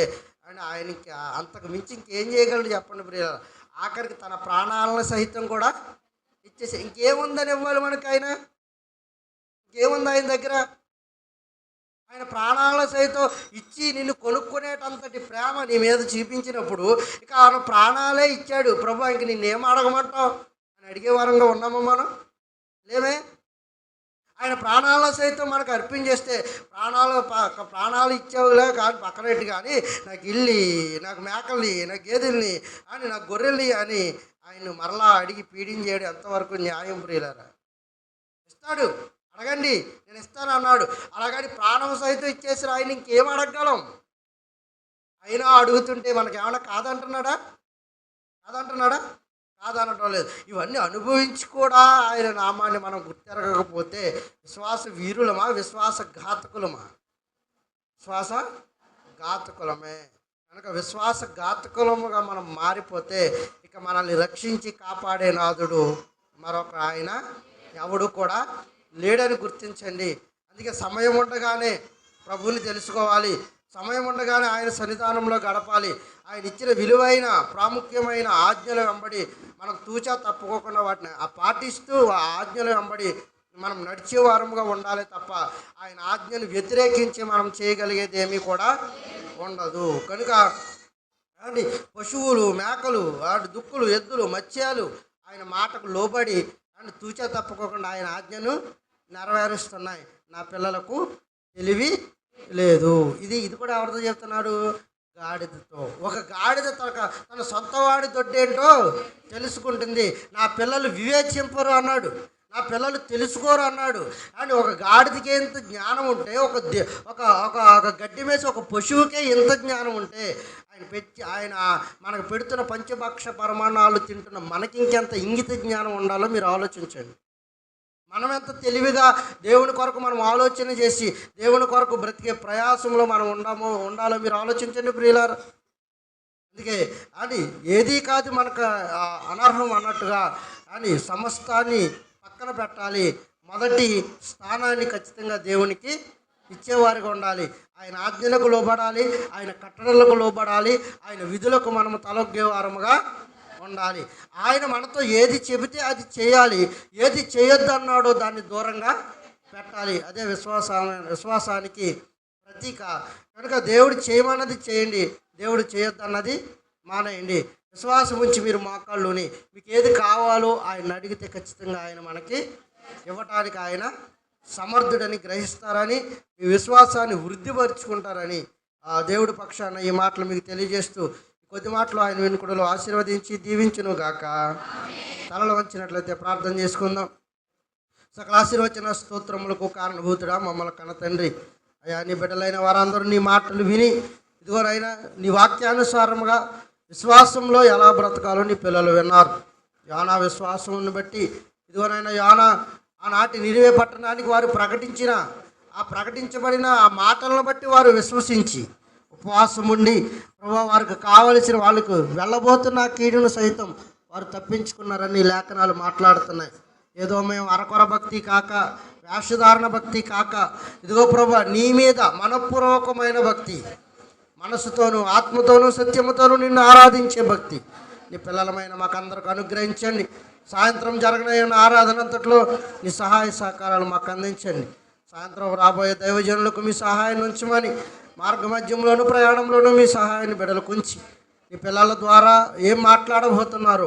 ఆయనకి అంతకు మించి ఇంకేం చేయగలడు చెప్పండి ప్రియులారా? ఆఖరికి తన ప్రాణాలను సహితం కూడా ఇచ్చేసి ఇంకేముందని ఇవ్వాలి మనకి? ఇంకేముంది ఆయన దగ్గర? ఆయన ప్రాణాలను సైతం ఇచ్చి నిన్ను కొనుక్కునేటంతటి ప్రేమ నీ మీద చూపించినప్పుడు ఇక ఆయన ప్రాణాలే ఇచ్చాడు ప్రభు, ఇంక నిన్నేం అడగమంటావు అని అడిగే వారంగా ఉన్నామా మనం? లేమే. ఆయన ప్రాణాలను సైతం మనకు అర్పించేస్తే ప్రాణాలు ఇచ్చేవులే కానీ పక్కనట్టు కానీ నాకు ఇల్లి, నాకు మేకల్ని, నాకు గేదెల్ని అని, నాకు గొర్రెల్ని అని ఆయన మరలా అడిగి పీడించేయడం ఎంతవరకు న్యాయం ప్రియులారా? ఇస్తాడు, అడగండి నేను ఇస్తాను అన్నాడు. అలాగని ప్రాణం సైతం ఇచ్చేసి ఆయన ఇంకేం అడగగలం? అయినా అడుగుతుంటే మనకేమైనా కాదంటున్నాడా? కాదనటం లేదు. ఇవన్నీ అనుభవించి కూడా ఆయన నామాన్ని మనం గుర్తెరగకపోతే విశ్వాస వీరులమా, విశ్వాసఘాతకులమే. కనుక విశ్వాసఘాతకులముగా మనం మారిపోతే ఇక మనల్ని రక్షించి కాపాడే నాథుడు మరొక ఆయన ఎవడు కూడా లేడని గుర్తించండి. అందుకే సమయం ఉండగానే ప్రభువుని తెలుసుకోవాలి, సమయం ఉండగానే ఆయన సన్నిధానంలో గడపాలి. ఆయన ఇచ్చిన విలువైన ప్రాముఖ్యమైన ఆజ్ఞల వెంబడి మనం తూచా తప్పుకోకుండా వాటిని పాటిస్తూ ఆ ఆజ్ఞల వెంబడి మనం నడిచే వారముగా ఉండాలి తప్ప ఆయన ఆజ్ఞను వ్యతిరేకించి మనం చేయగలిగేది ఏమీ కూడా ఉండదు. కనుక పశువులు, మేకలు, దుక్కులు, ఎద్దులు, మత్స్యాలు ఆయన మాటకు లోబడి తూచా తప్పుకోకుండా ఆయన ఆజ్ఞను నెరవేరుస్తున్నాయి. నా పిల్లలకు తెలివి లేదు. ఇది కూడా ఎవరితో చెప్తున్నాడు? గాడిదతో. ఒక గాడిద తన సొంత వాడి దొడ్డేంటో తెలుసుకుంటుంది. నా పిల్లలు వివేచింపరు అన్నాడు, నా పిల్లలు తెలుసుకోరు అన్నాడు. అండ్ ఒక గాడిదకి ఎంత జ్ఞానం ఉంటే, ఒక ఒక గడ్డి మేసి ఒక పశువుకే ఎంత జ్ఞానం ఉంటే, ఆయన మనకు పెడుతున్న పంచభక్ష పరమాణాలు తింటున్న మనకి ఇంకెంత ఇంగిత జ్ఞానం ఉండాలో మీరు ఆలోచించండి. మనం ఎంత తెలివిగా దేవుని కొరకు మనం ఆలోచన చేసి దేవుని కొరకు బ్రతికే ప్రయాసంలో మనం ఉండాలో మీరు ఆలోచించండి ప్రియులారా. అందుకే అని ఏదీ కాదు మనకు అనర్హం అన్నట్టుగా అని సమస్తాన్ని పక్కన పెట్టాలి. మొదటి స్థానాన్ని ఖచ్చితంగా దేవునికి ఇచ్చేవారిగా ఉండాలి. ఆయన ఆజ్ఞలకు లోబడాలి, ఆయన కట్టడలకు లోబడాలి, ఆయన విధులకు మనము తలొగ్గేవారముగా ఉండాలి. ఆయన మనతో ఏది చెబితే అది చేయాలి, ఏది చేయొద్దు అన్నాడో దాన్ని దూరంగా పెట్టాలి. అదే విశ్వాసానికి ప్రతీక. కనుక దేవుడు చేయమన్నది చేయండి, దేవుడు చేయొద్దు అన్నది మానేయండి. విశ్వాసం ఉంచి మీరు మోకాళ్ళుని మీకు ఏది కావాలో ఆయన అడిగితే ఖచ్చితంగా ఆయన మనకి ఇవ్వటానికి ఆయన సమర్థుడని గ్రహిస్తారని, మీ విశ్వాసాన్ని వృద్ధిపరుచుకుంటారని దేవుడి పక్షాన ఈ మాటలు మీకు తెలియజేస్తూ కొద్ది మాటలు ఆయన వెనుకడలో ఆశీర్వదించి దీవించును గాక. తలలు వంచినట్లయితే ప్రార్థన చేసుకుందాం. సకల ఆశీర్వచన స్తోత్రములకు కారణభూతుడా మమ్మల్ని కన్న తండ్రి, అయ్యా నీ బిడ్డలైన వారందరూ నీ మాటలు విని ఇదిగోనైనా నీ వాక్యానుసారముగా విశ్వాసంలో ఎలా బ్రతకాలో నీ పిల్లలు విన్నారు. యోనా విశ్వాసమును బట్టి ఇదిగోనైనా యోనా ఆనాటి నినివే పట్టణానికి వారు ప్రకటించబడిన ఆ మాటలను బట్టి వారు విశ్వసించి ఉపవాసం ఉండి ప్రభు వారికి కావలసిన వాళ్ళకు వెళ్ళబోతున్న కీడును సైతం వారు తప్పించుకున్నారని లేఖనాలు మాట్లాడుతున్నాయి. ఏదో మేము అరకొర భక్తి కాక, వేషధారణ భక్తి కాక, ఇదిగో ప్రభు నీ మీద మనఃపూర్వకమైన భక్తి, మనసుతోనూ ఆత్మతోనూ సత్యముతోనూ నిన్ను ఆరాధించే భక్తి నీ పిల్లలమైన మాకందరికి అనుగ్రహించండి. సాయంత్రం జరగనైన ఆరాధన అంతట్లో నీ సహాయ సహకారాలు మాకు అందించండి. సాయంత్రం రాబోయే దైవజనులకు మీ సహాయాన్ని ఉంచమని, మార్గ మధ్యంలోనూ ప్రయాణంలోనూ మీ సహాయాన్ని బిడ్డలకు ఉంచి నీ పిల్లల ద్వారా ఏం మాట్లాడబోతున్నారు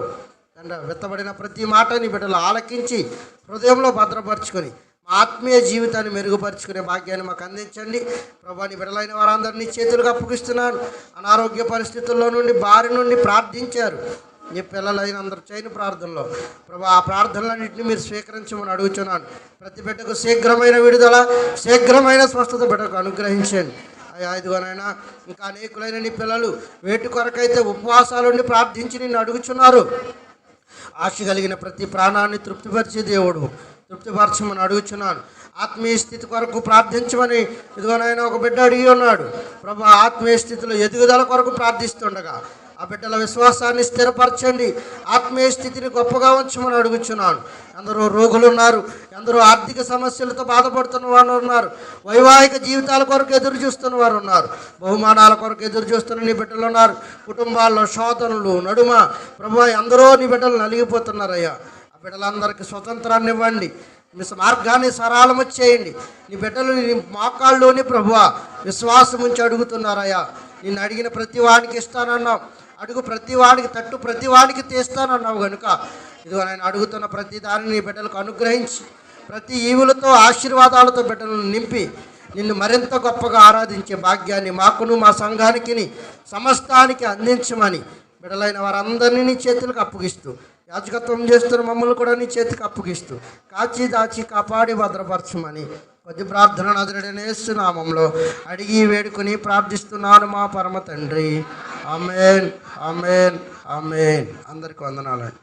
తండ్రి, వెత్తబడిన ప్రతి మాట నీ బిడ్డలు ఆలకించి హృదయంలో భద్రపరుచుకొని మా ఆత్మీయ జీవితాన్ని మెరుగుపరుచుకునే భాగ్యాన్ని మాకు అందించండి. ప్రభా నీ బిడ్డలైన వారందరినీ చేతులకు అప్పగిస్తున్నాను. అనారోగ్య పరిస్థితుల్లో నుండి బారి నుండి ప్రార్థించారు నీ పిల్లలైన అందరూ చేయని ప్రార్థనలో ప్రభా ఆ ప్రార్థనలన్నింటినీ మీరు స్వీకరించమని అడుగుతున్నాను. ప్రతి బిడ్డకు శీఘ్రమైన విడుదల, శీఘ్రమైన స్వస్థత బిడ్డకు అనుగ్రహించండి. అయ్యా ఇదిగోనైనా ఇంకా అనేకులైన నీ పిల్లలు వేటి కొరకైతే ఉపవాసాలుండి ప్రార్థించి నిన్ను అడుగుచున్నారు. ఆశ కలిగిన ప్రతి ప్రాణాన్ని తృప్తిపరిచే దేవుడు తృప్తిపరచమని అడుగుచున్నాను. ఆత్మీయ స్థితి కొరకు ప్రార్థించమని ఇదిగోనైనా ఒక బిడ్డ అడిగి ఉన్నాడు. ప్రభు ఆత్మీయ స్థితిలో ఎదుగుదల కొరకు ప్రార్థిస్తుండగా ఆ బిడ్డల విశ్వాసాన్ని స్థిరపరచండి, ఆత్మీయ స్థితిని గొప్పగా ఉంచమని అడుగుచున్నాను. ఎందరో రోగులు ఉన్నారు, ఎందరో ఆర్థిక సమస్యలతో బాధపడుతున్న వారు ఉన్నారు, వైవాహిక జీవితాల కొరకు ఎదురు చూస్తున్న వారు ఉన్నారు, బహుమానాల కొరకు ఎదురు చూస్తున్న నీ బిడ్డలు ఉన్నారు. కుటుంబాల్లో శోధనలు నడుమ ప్రభు ఎందరో నీ బిడ్డలు నలిగిపోతున్నారయ్యా. ఆ బిడ్డలందరికీ స్వతంత్రాన్ని ఇవ్వండి, మీ మార్గాన్ని సరళము చేయండి. నీ బిడ్డలు నీ మోకాళ్ళలోని ప్రభువా విశ్వాసం ఉంచి అడుగుతున్నారయ్యా. నిన్ను అడిగిన ప్రతి వాడికి ఇస్తానన్నావు, అడుగు ప్రతి వాడికి తట్టు ప్రతి వాడికి తీస్తానన్నావు కనుక ఇదిగో నేను అడుగుతున్న ప్రతి దానిని నీ బిడ్డలకు అనుగ్రహించి ప్రతి ఈవులతో ఆశీర్వాదాలతో బిడ్డలను నింపి నిన్ను మరింత గొప్పగా ఆరాధించే భాగ్యాన్ని మాకును మా సంఘానికి సమస్తానికి అందించమని బిడ్డలైన వారందరినీ నీ చేతులకు అప్పగిస్తూ యాజకత్వం చేస్తున్న మమ్మల్ని కూడా నీ చేతికి అప్పగిస్తూ కాచి దాచి కాపాడి భద్రపరచమని కొద్ది ప్రార్థన నజరుడైన యేసు నామములో అడిగి వేడుకొని ప్రార్థిస్తున్నాను మా పరమ తండ్రి. ఆమేన్, ఆమేన్, ఆమేన్. అందరికీ వందనాలండి.